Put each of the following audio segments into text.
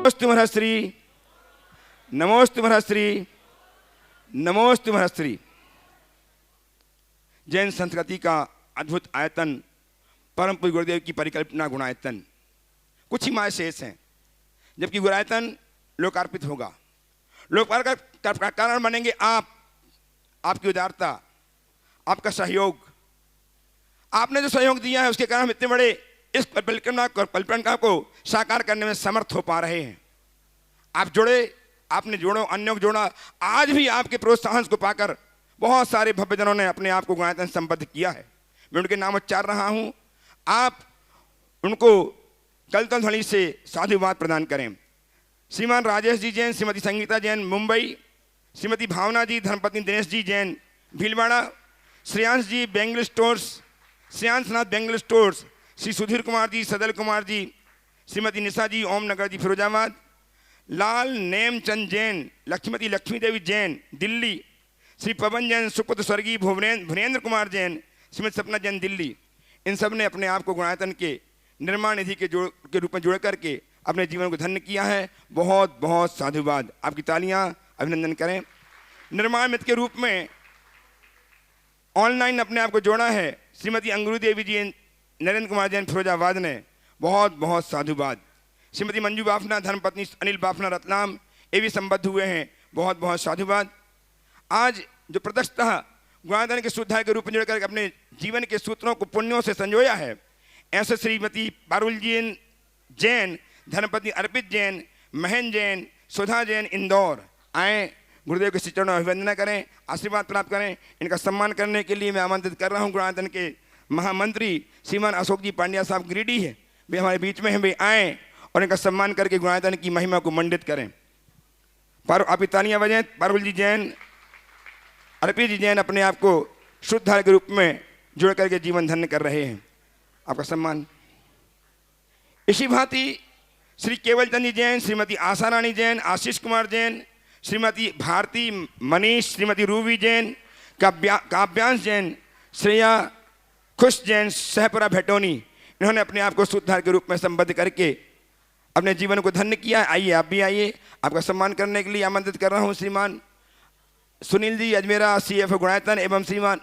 नमोस्तु महर्षि, नमोस्तु महर्षि, नमोस्तु महर्षि। जैन संस्कृति का अद्भुत आयतन, परम पूज्य गुरुदेव की परिकल्पना गुणायतन कुछ ही माय शेष हैं, जबकि गुणायतन लोकार्पित होगा। लोकार्पण का कारण बनेंगे आप, आपकी उदारता, आपका सहयोग। आपने जो सहयोग दिया है उसके कारण हम इतने बड़े इस परिकल्पना को साकार करने में समर्थ हो पा रहे हैं। आप जुड़े, आपने जोड़ो, अन्यों को जोड़ा। आज भी आपके प्रोत्साहन को पाकर बहुत सारे भव्यजनों ने अपने आप को गुणायतन संबद्ध किया है। मैं उनके नाम उच्चार रहा हूं, आप उनको कलतल ध्वनि से साधुवाद प्रदान करें। श्रीमान राजेश जी जैन, श्रीमती संगीता जैन मुंबई, श्रीमती भावना जी, धर्मपत्नी दिनेश जी जैन भीलवाड़ा, श्रेयांश जी बेंगल स्टोर्स, श्रेयांश नाथ बेंगल स्टोर्स, श्री सुधीर कुमार जी, सदल कुमार जी, श्रीमती निशा जी ओम नगर जी फिरोजाबाद, लाल नेमचंद जैन, लक्ष्मीमती लक्ष्मी देवी जैन दिल्ली, श्री पवन जैन, सुपुत्र स्वर्गीय भुवनेन्द्र कुमार जैन, श्रीमती सपना जैन दिल्ली। इन सब ने अपने आप को गुणायतन के निर्माण निधि के रूप में जोड़ करके अपने जीवन को धन्य किया है। बहुत बहुत साधुवाद, आपकी तालियां अभिनंदन करें। निर्माण मित्र के रूप में ऑनलाइन अपने आप को जोड़ा है श्रीमती अंगुरू देवी जी, नरेंद्र कुमार जैन फिरोजाबाद ने, बहुत बहुत साधुवाद। श्रीमती मंजू बाफना, धर्मपत्नी अनिल बाफना रतलाम, ये भी संबद्ध हुए हैं, बहुत बहुत साधुवाद। आज जो प्रदर्शतः गुणायतन के शुद्धाय के रूप में जोड़कर अपने जीवन के सूत्रों को पुण्यों से संजोया है, ऐसे श्रीमती पारुल जी जैन, धर्मपत्नी अर्पित जैन, महेंद्र जैन, सुधा जैन इंदौर आए, गुरुदेव के चरणों में अभिवंदना करें, आशीर्वाद प्राप्त करें। इनका सम्मान करने के लिए मैं आमंत्रित कर रहा हूँ गुणायतन के महामंत्री श्रीमान अशोक जी पांड्या साहब गिरिडीह है, वे हमारे बीच में हैं, वे आएँ और इनका सम्मान करके गुणायतन की महिमा को मंडित करें। आप तालियां बजाएं। पारुल जी जैन, अर्पित जी जैन अपने आप को शुद्धाय के रूप में जुड़ करके जीवन धन्य कर रहे हैं, आपका सम्मान। इसी भांति श्री केवल चंद जी जैन, श्रीमती आशा रानी जैन, आशीष कुमार जैन, श्रीमती भारती मनीष, श्रीमती रूबी जैन, काव्यांश जैन, श्रेया खुश जैन, सहपुरा भेटोनी, इन्होंने अपने आप को शुद्धाय के रूप में संबद्ध करके अपने जीवन को धन्य किया। आइए आप भी आइए, आपका सम्मान करने के लिए आमंत्रित कर रहा हूँ श्रीमान सुनील जी अजमेरा CF गुणायतन एवं श्रीमान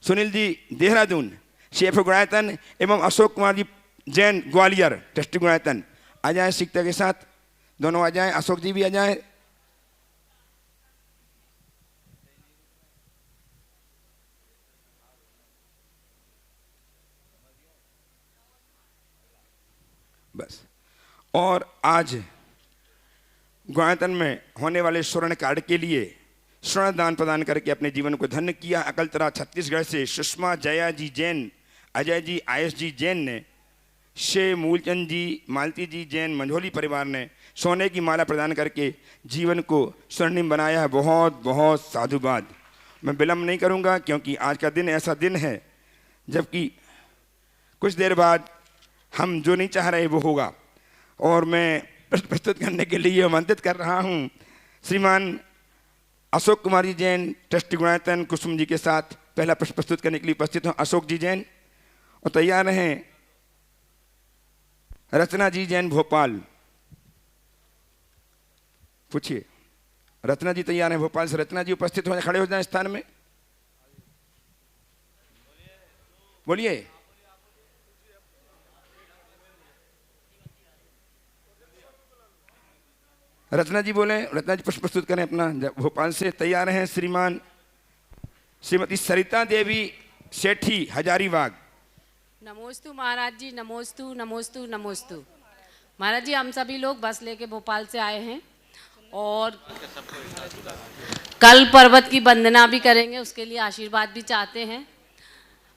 सुनील जी देहरादून CF गुणायतन एवं अशोक कुमार जी जैन ग्वालियर ट्रस्टी गुणायतन। आ जाए शिक्षा के साथ, दोनों आ जाएं, अशोक जी भी आ जाएं। बस। और आज गुणायतन में होने वाले स्वर्ण कार्ड के लिए स्वर्ण दान प्रदान करके अपने जीवन को धन्य किया। अकलतरा छत्तीसगढ़ से सुषमा जया जी जैन, अजय जी आयुष जी जैन ने, शे मूलचंद जी, मालती जी जैन मंझोली परिवार ने सोने की माला प्रदान करके जीवन को स्वर्णिम बनाया है। बहुत बहुत साधुवाद। मैं विलम्ब नहीं करूंगा क्योंकि आज का दिन ऐसा दिन है जबकि कुछ देर बाद हम जो नहीं चाह रहे वो होगा। और मैं प्रस्तुत करने के लिए आमंत्रित कर रहा हूं श्रीमान अशोक कुमार जी जैन ट्रस्टी गुणायतन कुसुम जी के साथ पहला प्रश्न प्रस्तुत करने के लिए उपस्थित हूं। अशोक जी जैन और तैयार रहें। रचना जी जैन भोपाल, पूछिए। रत्ना जी तैयार हैं भोपाल से। रत्ना जी उपस्थित हो जाए, खड़े हो जाएं स्थान में। बोलिए। रत्ना जी बोले। रत्ना जी प्रश्न प्रस्तुत करें अपना भोपाल से। तैयार हैं श्रीमान श्रीमती सरिता देवी सेठी हजारीबाग। नमोस्तु महाराज जी, नमोस्तु नमोस्तु नमोस्तु। महाराज जी, हम सभी लोग बस लेके भोपाल से आए हैं और कल पर्वत की वंदना भी करेंगे, उसके लिए आशीर्वाद भी चाहते हैं।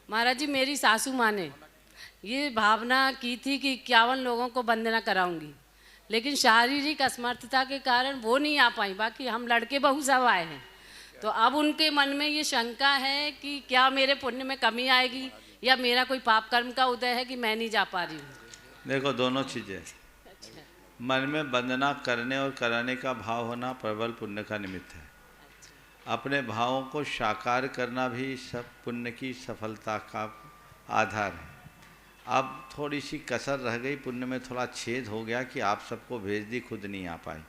महाराज जी, मेरी सासू माँ ने ये भावना की थी कि 51 लोगों को वंदना कराऊंगी, लेकिन शारीरिक असमर्थता के कारण वो नहीं आ पाई। बाकी हम लड़के बहू सब आए हैं। तो अब उनके मन में ये शंका है कि क्या मेरे पुण्य में कमी आएगी या मेरा कोई पाप कर्म का उदय है कि मैं नहीं जा पा रही हूँ। देखो, दोनों चीज़ें। अच्छा। मन में वंदना करने और कराने का भाव होना प्रबल पुण्य का निमित्त है। अच्छा। अपने भावों को साकार करना भी सब पुण्य की सफलता का आधार है। अब थोड़ी सी कसर रह गई, पुण्य में थोड़ा छेद हो गया कि आप सबको भेज दी, खुद नहीं आ पाई।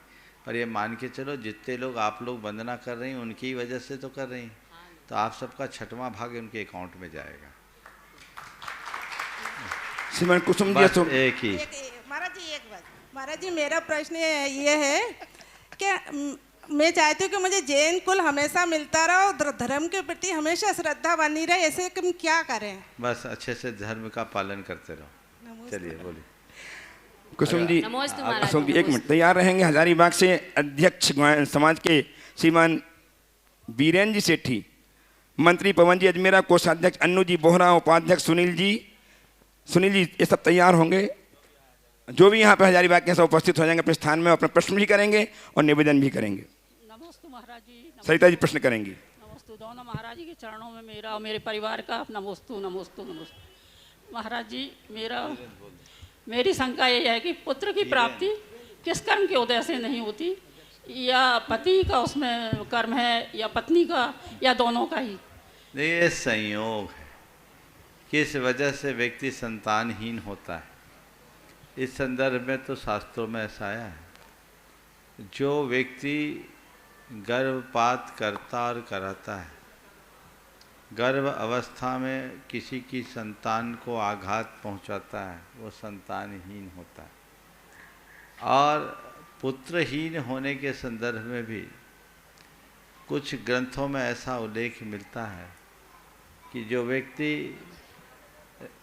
और ये मान के चलो जितने लोग आप लोग वंदना कर रही हैं उनकी ही वजह से तो कर रही हैं, तो आप सबका 6वां भाग उनके अकाउंट में जाएगा। श्रीमान कुसुम बस जी एक ही। महाराज जी एक बात, महाराज जी मेरा प्रश्न ये है कि मैं चाहती हूँ कि मुझे जैन कुल हमेशा मिलता रहा और धर्म के प्रति हमेशा श्रद्धा बनी रहे, ऐसे हम क्या करें? बस अच्छे से धर्म का पालन करते रहो। चलिए बोलिए। कुसुम जी, नमोस्तु महाराज। अशोक जी एक मिनट तैयार रहेंगे। हजारीबाग से अध्यक्ष समाज के श्रीमान बीरेन जी सेठी, मंत्री पवन जी अजमेरा, कोषाध्यक्ष अन्नू जी बोहरा, उपाध्यक्ष सुनील जी ये सब तैयार होंगे। जो भी यहाँ पे हजारीबाग के सब उपस्थित हो जाएंगे अपने स्थान में, अपना प्रश्न भी करेंगे और निवेदन भी करेंगे। नमस्ते महाराज जी। सरिता जी प्रश्न करेंगी। नमस्ते दोनों महाराज जी के चरणों में मेरा और मेरे परिवार का नमोस्तु नमोस्तु नमोस्तु। महाराज जी मेरी शंका ये है कि पुत्र की प्राप्ति किस कर्म के उदय से नहीं होती, या पति का उसमें कर्म है या पत्नी का या दोनों का ही? ये संयोग है, किस वजह से व्यक्ति संतानहीन होता है। इस संदर्भ में तो शास्त्रों में ऐसा आया है, जो व्यक्ति गर्भपात करता और कराता है, गर्भ अवस्था में किसी की संतान को आघात पहुंचाता है, वो संतानहीन होता है। और पुत्रहीन होने के संदर्भ में भी कुछ ग्रंथों में ऐसा उल्लेख मिलता है कि जो व्यक्ति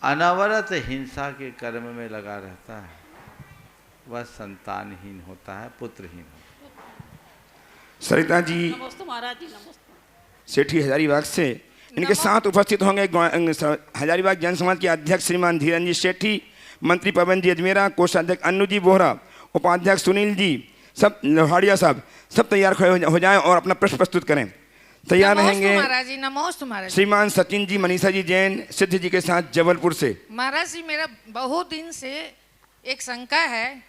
अनवरत हिंसा के कर्म में लगा रहता है वह संतानहीन होता है, पुत्रहीन होता है। सरिता जी नमस्ते महाराज जी। नमस्ते। सेठी हजारीबाग से, इनके साथ उपस्थित होंगे हजारीबाग जन समाज के अध्यक्ष श्रीमान धीरन जी सेठी, मंत्री पवन जी अजमेरा, कोषाध्यक्ष अन्नू जी बोहरा, उपाध्यक्ष सुनील जी, सब लोहाड़िया साहब, सब तैयार खड़े हो जाएं और अपना प्रश्न प्रस्तुत करें। तैयार रहेंगे महाराज जी। नमोस्तु महाराज जी। श्रीमान सचिन जी, मनीषा जी जैन सिद्ध जी के साथ जबलपुर से। महाराज जी मेरा बहुत दिन से एक शंका है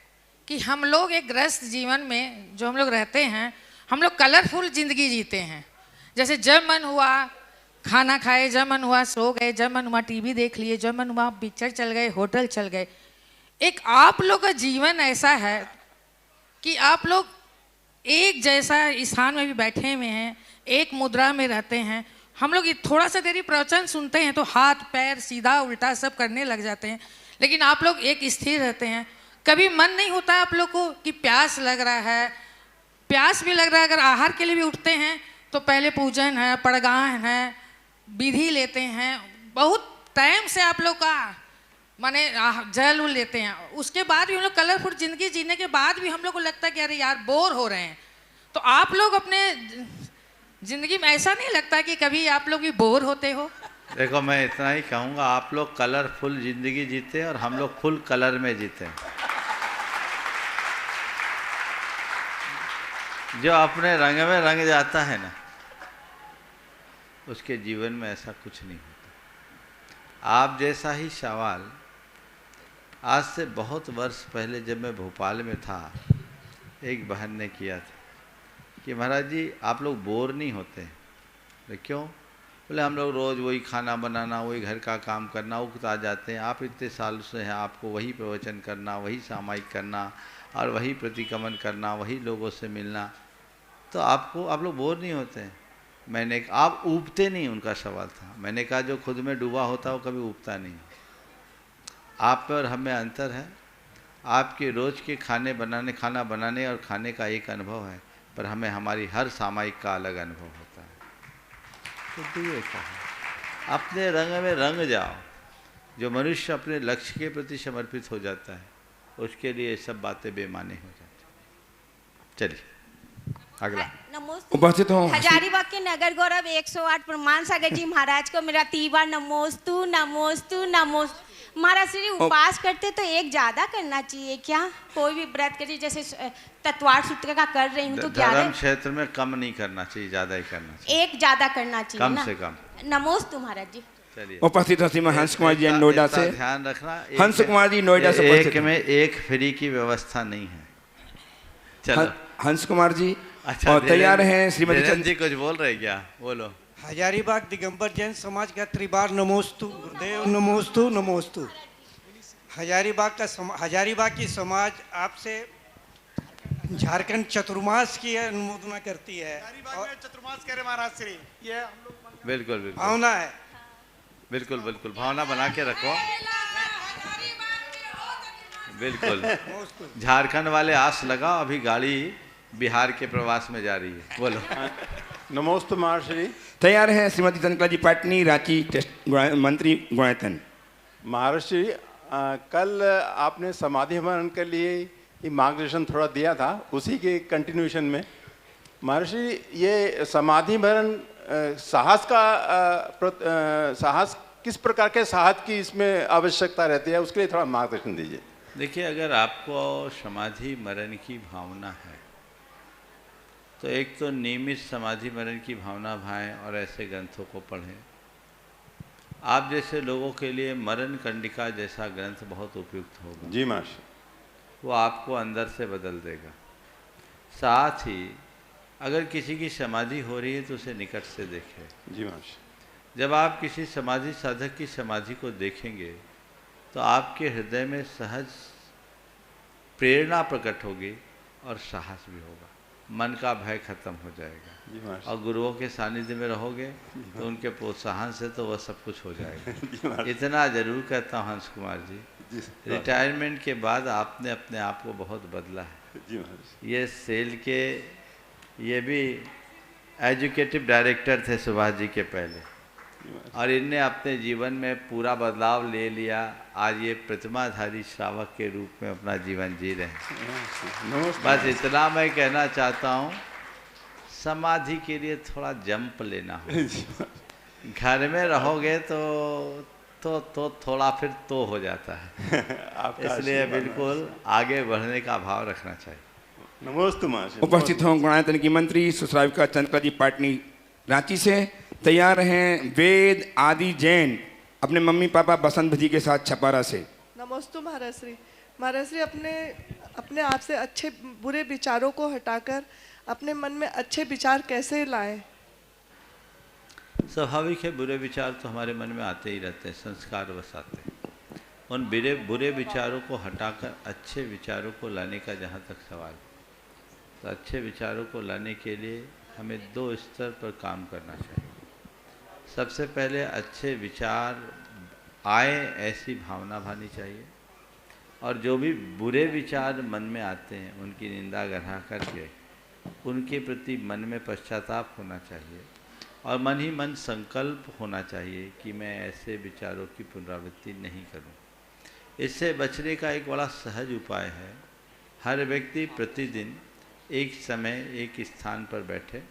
कि हम लोग एक ग्रस्त जीवन में जो हम लोग रहते हैं, हम लोग कलरफुल जिंदगी जीते हैं। जैसे जब मन हुआ खाना खाए, जब मन हुआ सो गए, जब मन हुआ टीवी देख लिए, जब मन हुआ पिक्चर चल गए, होटल चल गए। एक आप लोग का जीवन ऐसा है कि आप लोग एक जैसा स्थान में भी बैठे हुए हैं, एक मुद्रा में रहते हैं। हम लोग थोड़ा सा देरी प्रवचन सुनते हैं तो हाथ पैर सीधा उल्टा सब करने लग जाते हैं, लेकिन आप लोग एक स्थिर रहते हैं। कभी मन नहीं होता आप लोग को कि प्यास लग रहा है? प्यास भी लग रहा है, अगर आहार के लिए भी उठते हैं तो पहले पूजन है, पड़गान है, विधि लेते हैं, बहुत टाइम से आप लोग का माने जल उल लेते हैं। उसके बाद भी हम लोग कलरफुल जिंदगी जीने के बाद भी हम लोग को लगता है कि अरे यार बोर हो रहे हैं। तो आप लोग अपने जिंदगी में ऐसा नहीं लगता कि कभी आप लोग भी बोर होते हो? देखो मैं इतना ही कहूँगा, आप लोग कलरफुल जिंदगी जीते हैं और हम लोग फुल कलर में जीते हैं। जो अपने रंग में रंग जाता है ना, उसके जीवन में ऐसा कुछ नहीं होता। आप जैसा ही सवाल आज से बहुत वर्ष पहले जब मैं भोपाल में था, एक बहन ने किया था कि महाराज जी आप लोग बोर नहीं होते? क्यों? बोले हम लोग रोज़ वही खाना बनाना, वही घर का काम करना, उगता जाते हैं। आप इतने साल से हैं, आपको वही प्रवचन करना, वही सामायिक करना और वही प्रतिक्रमण करना, वही लोगों से मिलना, तो आप लोग बोर नहीं होते हैं? मैंने आप ऊबते नहीं, उनका सवाल था। मैंने कहा जो खुद में डूबा होता है वो कभी ऊबता नहीं। आप में और हम में अंतर है। आपके रोज़ के खाना बनाने और खाने का एक अनुभव है, पर हमें हमारी हर सामायिक का अलग अनुभव होता है। तो ये कहा अपने रंग में रंग जाओ। जो मनुष्य अपने लक्ष्य के प्रति समर्पित हो जाता है, उसके लिए सब बातें बेमाने हो जाती हैं। चलिए अगला उपस्थित हो हजारीबाग के नगर गौरव 108 प्रमाण सागर जी महाराज को मेरा तीबार नमोस्तु नमोस्तु नमोस्तु। महाराज श्री उपवास करते तो एक ज्यादा करना चाहिए क्या? कोई भी व्रत करिए, जैसे तत्वार सूत्र का कर रही हूँ तो क्या धर्म क्षेत्र में कम नहीं करना चाहिए, ज्यादा ही करना चाहिए। एक ज्यादा करना चाहिए कम ना? से कम। नमोस्तु महाराज जी। चलिए उपस्थित श्रीमान हंस कुमार जी नोएडा से। ध्यान रखना, हंस कुमार जी नोएडा से एक में एक फ्री की व्यवस्था नहीं है। चलो हंस कुमार जी। अच्छा, और तैयार हैं श्रीमती धीरन जी कुछ बोल रहे क्या? बोलो। हजारीबाग दिगंबर जैन समाज का त्रिबार नमोस्तु, गुरुदेव नमोस्तु नमोस्तु। हजारीबाग की समाज आपसे झारखंड चतुर्मास की अनुमोदना करती है और चतुर्मास कह रहे महाराज श्री, ये हम लोग बिल्कुल बिल्कुल भावना है। बिल्कुल बिल्कुल भावना बना के रखो। बिल्कुल झारखंड वाले आस लगाओ, अभी गाड़ी बिहार के प्रवास में जा रही है। बोलो। नमोस्तु महाराज। तैयार हैं श्रीमती चंद्रकला जी पाटनी, रांची मंत्री गुणायतन। महर्षि कल आपने समाधि हवन के लिए ये मार्गदर्शन थोड़ा दिया था, उसी के कंटिन्यूएशन में महर्षि ये समाधि भरण साहस का साहस किस प्रकार के साहस की इसमें आवश्यकता रहती है, उसके लिए थोड़ा मार्गदर्शन दीजिए। देखिए, अगर आपको समाधि मरण की भावना है तो एक तो नियमित समाधि मरण की भावना भाएं और ऐसे ग्रंथों को पढ़ें। आप जैसे लोगों के लिए मरण कंडिका जैसा ग्रंथ बहुत उपयुक्त होगा। जी महर्षि। वो आपको अंदर से बदल देगा। साथ ही अगर किसी की समाधि हो रही है तो उसे निकट से देखें। जी महर्षि। जब आप किसी समाधि साधक की समाधि को देखेंगे तो आपके हृदय में सहज प्रेरणा प्रकट होगी और साहस भी होगा, मन का भय खत्म हो जाएगा। और गुरुओं के सानिध्य में रहोगे तो उनके प्रोत्साहन से तो वह सब कुछ हो जाएगा। इतना जरूर कहता हूँ हंस कुमार जी, रिटायरमेंट के बाद आपने अपने आप को बहुत बदला है। ये सेल के ये भी एजुकेटिव डायरेक्टर थे सुभाष जी के पहले, और इनने अपने जीवन में पूरा बदलाव ले लिया। आज ये प्रतिमाधारी श्रावक के रूप में अपना जीवन जी रहे हैं। बस इतना मैं कहना चाहता हूँ, समाधि के लिए थोड़ा जंप लेना हो। घर में रहोगे तो थोड़ा फिर तो हो जाता है। इसलिए बिल्कुल आगे बढ़ने का भाव रखना चाहिए। नमोस्तु महर्षि। उपस्थित हों गुणायतन की मंत्री सुश्राविका चंद्रकला जी पाटनी, रांची से। तैयार हैं वेद आदि जैन, अपने मम्मी पापा बसंत जी के साथ छपारा से। नमोस्तु महाराज श्री। महाराज श्री, अपने आप से अच्छे बुरे विचारों को हटाकर अपने मन में अच्छे विचार कैसे लाएं? स्वाभाविक है, बुरे विचार तो हमारे मन में आते ही रहते हैं, संस्कार बस आते हैं। उन बुरे विचारों को हटाकर अच्छे विचारों को लाने का जहाँ तक सवाल, तो अच्छे विचारों को लाने के लिए हमें 2 स्तर पर काम करना चाहिए। सबसे पहले अच्छे विचार आए ऐसी भावना भानी चाहिए, और जो भी बुरे विचार मन में आते हैं उनकी निंदा गढ़ा करके उनके प्रति मन में पश्चाताप होना चाहिए, और मन ही मन संकल्प होना चाहिए कि मैं ऐसे विचारों की पुनरावृत्ति नहीं करूं। इससे बचने का एक बड़ा सहज उपाय है, हर व्यक्ति प्रतिदिन एक समय एक स्थान पर बैठे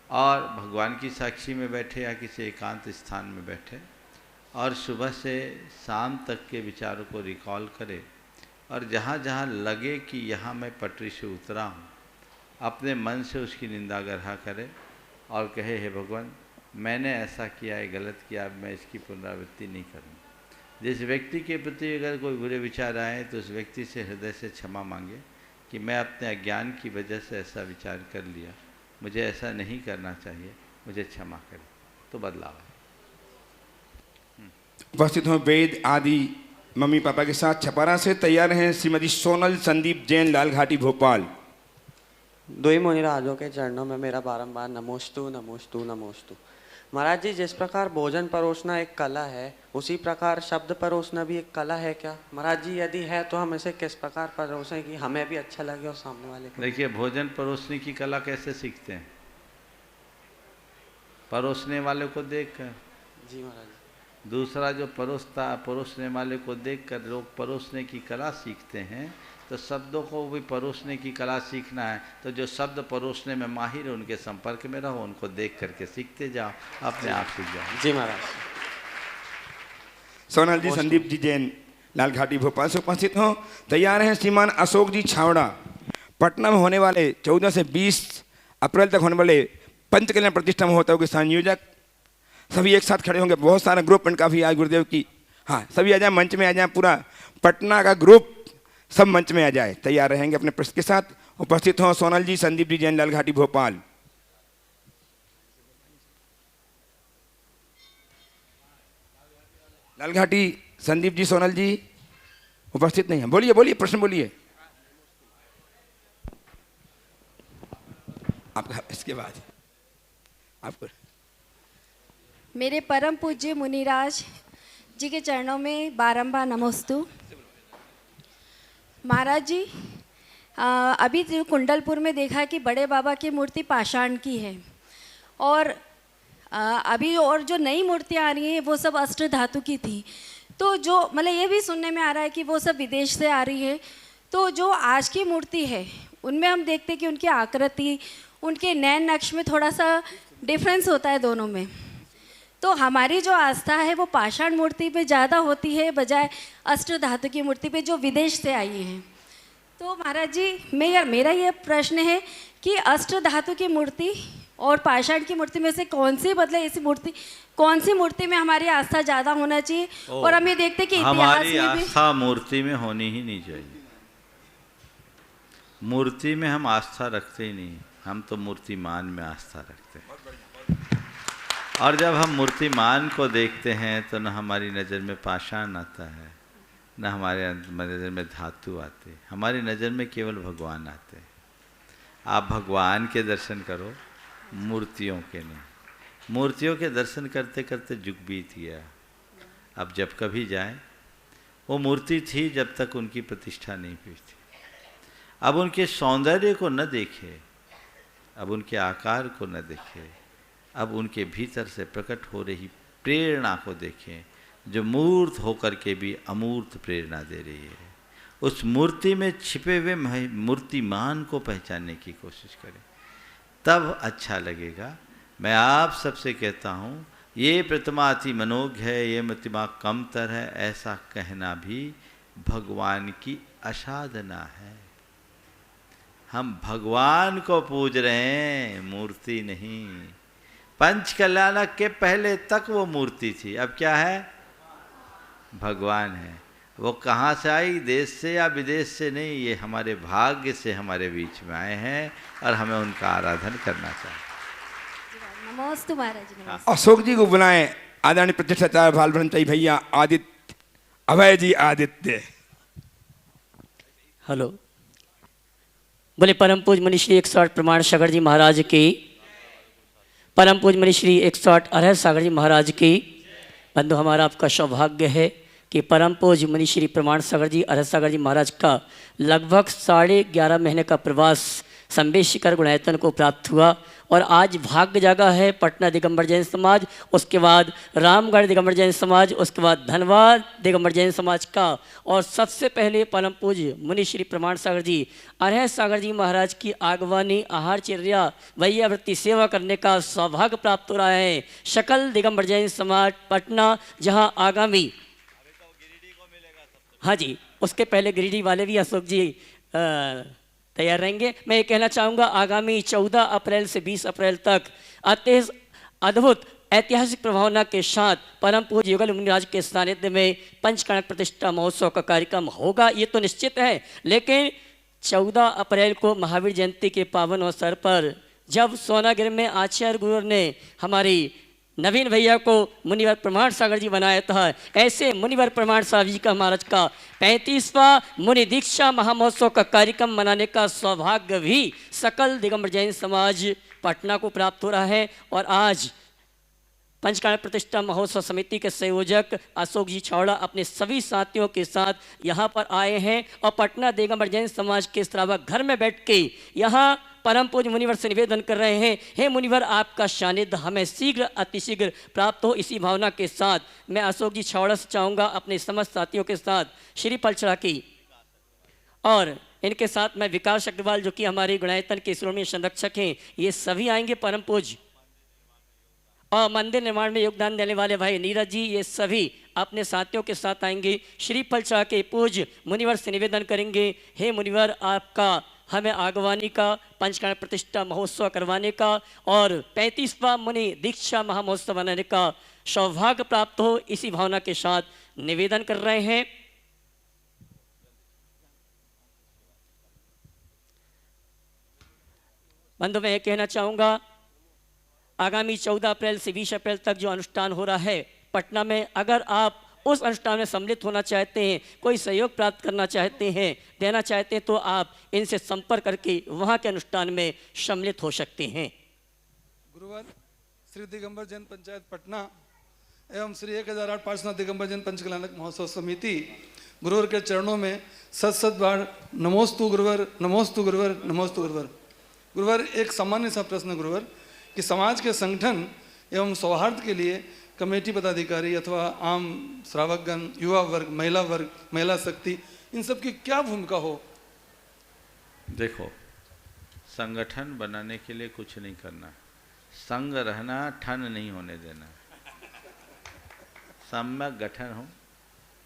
और भगवान की साक्षी में बैठे या किसी एकांत स्थान में बैठे, और सुबह से शाम तक के विचारों को रिकॉल करे, और जहाँ जहाँ लगे कि यहाँ मैं पटरी से उतरा हूँ, अपने मन से उसकी निंदा गढ़ा करे और कहे, हे भगवान, मैंने ऐसा किया है, गलत किया, अब मैं इसकी पुनरावृत्ति नहीं करूँगा। जिस व्यक्ति के प्रति अगर कोई बुरे विचार आए तो उस व्यक्ति से हृदय से क्षमा मांगे कि मैं अपने अज्ञान की वजह से ऐसा विचार कर लिया, मुझे ऐसा नहीं करना चाहिए, मुझे क्षमा करें, तो बदलाव है। उपस्थित हों वेद आदि मम्मी पापा के साथ छपारा से। तैयार हैं श्रीमती सोनल संदीप जैन, लाल घाटी भोपाल। दो ही मुनिराजों के चरणों में मेरा बारंबार नमोस्तु नमोस्तु नमोस्तु। महाराज जी, जिस प्रकार भोजन परोसना एक कला है, उसी प्रकार शब्द परोसना भी एक कला है क्या? महाराज जी, यदि है तो हम इसे किस प्रकार परोसें कि हमें भी अच्छा लगे और सामने वाले को? देखिए, भोजन परोसने की कला कैसे सीखते हैं? परोसने वाले को देखकर। जी महाराज। दूसरा जो परोसने वाले को देखकर लोग परोसने की कला सीखते हैं, तो शब्दों को भी परोसने की कला सीखना है तो जो शब्द परोसने में माहिर है उनके संपर्क में रहो, उनको देख करके सीखते जाओ, अपने आप सीख जाओ। जी महाराज। सोनल जी संदीप जी जैन, लाल घाटी भोपाल से उपस्थित हों। तैयार हैं श्रीमान अशोक जी छावड़ा, पटना में होने वाले 14 से 20 अप्रैल तक होने वाले पंचकल्याण प्रतिष्ठा महोत्सव के संयोजक। सभी एक साथ खड़े होंगे, बहुत सारा ग्रुप इनका भी आज गुरुदेव की। हाँ, सभी आ जाए, मंच में आ जाए, पूरा पटना का ग्रुप सब मंच में आ जाए। तैयार रहेंगे अपने प्रश्न के साथ। उपस्थित हों सोनल जी संदीप जी जैन, लाल घाटी भोपाल। लाल घाटी संदीप जी, सोनल जी, उपस्थित नहीं है। बोलिए बोलिए, प्रश्न बोलिए आपका। इसके बाद आपको मेरे परम पूज्य मुनिराज जी के चरणों में बारंबार नमोस्तु। महाराज जी, अभी जो कुंडलपुर में देखा कि बड़े बाबा की मूर्ति पाषाण की है, और अभी और जो नई मूर्तियाँ आ रही हैं वो सब अष्ट धातु की थी। तो जो मतलब ये भी सुनने में आ रहा है कि वो सब विदेश से आ रही है। तो जो आज की मूर्ति है उनमें हम देखते हैं कि उनकी आकृति, उनके नैन नक्श में थोड़ा सा डिफरेंस होता है दोनों में। तो हमारी जो आस्था है वो पाषाण मूर्ति पे ज़्यादा होती है बजाय अष्ट धातु की मूर्ति पे जो विदेश से आई हैं। तो महाराज जी, मेरा ये प्रश्न है कि अष्ट धातु की मूर्ति और पाषाण की मूर्ति में से कौन सी, मतलब ऐसी मूर्ति कौन सी मूर्ति में हमारी आस्था ज़्यादा होना चाहिए? और हम ये देखते कि इतिहास हमारी में भी आस्था मूर्ति में होनी ही नहीं चाहिए। मूर्ति में हम आस्था रखते ही नहीं, हम तो मूर्तिमान में आस्था रखते हैं। और जब हम मूर्तिमान को देखते हैं तो न हमारी नज़र में पाषाण आता है, न हमारे नज़र में धातु आते, हमारी नज़र में केवल भगवान आते हैं। आप भगवान के दर्शन करो, मूर्तियों के नहीं। मूर्तियों के दर्शन करते करते जुग बीत गया। अब जब कभी जाए, वो मूर्ति थी जब तक उनकी प्रतिष्ठा नहीं हुई थी। अब उनके सौंदर्य को न देखे, अब उनके आकार को न देखे, अब उनके भीतर से प्रकट हो रही प्रेरणा को देखें, जो मूर्त होकर के भी अमूर्त प्रेरणा दे रही है। उस मूर्ति में छिपे हुए मूर्तिमान को पहचानने की कोशिश करें, तब अच्छा लगेगा। मैं आप सबसे कहता हूँ, ये प्रतिमा अति मनोज्ञ है, ये प्रतिमा कमतर है, ऐसा कहना भी भगवान की असाधना है। हम भगवान को पूज रहे हैं, मूर्ति नहीं। पंच कल्याणक के पहले तक वो मूर्ति थी, अब क्या है? भगवान है। वो कहाँ से आई? देश से या विदेश से नहीं, ये हमारे भाग्य से हमारे बीच में आए हैं और हमें उनका आराधन करना चाहिए। नमस्ते महाराज जी। अशोक जी को बुलाएं। आदरणीय प्रतिष्ठाचार्य भाल ब्रह्मचारी भैया, आदित्य, अभय जी, आदित्य। हेलो। बोले परम पूज मनी श्री 108 प्रमाण सागर जी महाराज की, परम पूज मनी श्री 108 अरहर सागर जी महाराज की। बंधु, हमारा आपका सौभाग्य है कि परम पूज मनी श्री प्रमाण सागर जी अरहर सागर जी महाराज का लगभग 11.5 महीने का प्रवास संवेश शिखर गुणायतन को प्राप्त हुआ, और आज भाग्य जागा है पटना दिगंबर जैन समाज, उसके बाद रामगढ़ दिगंबर जैन समाज, उसके बाद धनबाद दिगंबर जैन समाज का, और सबसे पहले परम पूज्य मुनि श्री प्रमाण सागर जी अरहर सागर जी महाराज की आगवानी, आहारचर्या, वैयावृत्ति सेवा करने का सौभाग्य प्राप्त हो रहा है। सकल दिगंबर जैन समाज पटना, जहाँ आगामी, हाँ जी, उसके पहले गिरिडीह वाले भी अशोक जी तैयार रहेंगे। मैं ये कहना चाहूँगा, आगामी 14 अप्रैल से 20 अप्रैल तक अद्भुत ऐतिहासिक प्रभावना के साथ परम पूज्य युगल मुनिराज के सानिध्य में पंचकणक प्रतिष्ठा महोत्सव का कार्यक्रम होगा, ये तो निश्चित है। लेकिन 14 अप्रैल को महावीर जयंती के पावन अवसर पर जब सोनागिर में आचार्य गुरु ने हमारी नवीन भैया को मुनिवर प्रमाण सागर जी बनाया था, ऐसे मुनिवर प्रमाण सागर जी का महाराज का 35वां मुनि दीक्षा महामहोत्सव का कार्यक्रम मनाने का सौभाग्य भी सकल दिगंबर जैन समाज पटना को प्राप्त हो रहा है। और आज पंचकणक प्रतिष्ठा महोत्सव समिति के संयोजक अशोक जी छावड़ा अपने सभी साथियों के साथ यहाँ पर आए हैं, और पटना दिगंबर जैन समाज के श्रावक घर में बैठ के यहाँ परम पूज्य मुनिवर से निवेदन कर रहे हैं, हे मुनिवर, आपका सानिध्य हमें शीघ्र अतिशीघ्र प्राप्त हो। इसी भावना के साथ मैं अशोक जी छावड़ा से चाहूँगा अपने समस्त साथियों के साथ श्रीफल चढ़ा की, और इनके साथ मैं विकास अग्रवाल जो कि हमारे गुणायतन के श्रोमणी संरक्षक हैं, ये सभी आएंगे परम पूज्य, और मंदिर निर्माण में योगदान देने वाले भाई नीरज जी, ये सभी अपने साथियों के साथ आएंगे। श्रीफल चढ़ा के पूज्य मुनिवर से निवेदन करेंगे, हे मुनिवर, आपका हमें आगवानी का, पंचकणक प्रतिष्ठा महोत्सव करवाने का और 35वां मुनि दीक्षा महामहोत्सव मनाने का सौभाग्य प्राप्त हो, इसी भावना के साथ निवेदन कर रहे हैं। बंधु, मैं ये कहना चाहूँगा, आगामी 14 अप्रैल से 20 अप्रैल तक जो अनुष्ठान हो रहा है पटना में, अगर आप उस अनुष्ठान में सम्मिलित होना चाहते हैं, कोई सहयोग प्राप्त करना चाहते हैं, देना चाहते हैं, तो आप इनसे संपर्क करके वहाँ के अनुष्ठान में सम्मिलित हो सकते हैं। गुरुवर श्री दिगंबर जैन पंचायत पटना एवं श्री 1008 पार्श्वनाथ दिगंबर जैन पंचकल्याणक महोत्सव समिति गुरुवर के चरणों में सत बार नमोस्तु गुरुवर, नमोस्तु गुरुवर, नमोस्तु गुरुवर। गुरुवर एक सामान्य सा प्रश्न गुरुवर कि समाज के संगठन एवं सौहार्द के लिए कमेटी पदाधिकारी अथवा आम श्रावकगण, युवा वर्ग, महिला शक्ति, इन सब की क्या भूमिका हो? देखो, संगठन बनाने के लिए कुछ नहीं करना, संग रहना, ठन नहीं होने देना। सम्यक गठन हो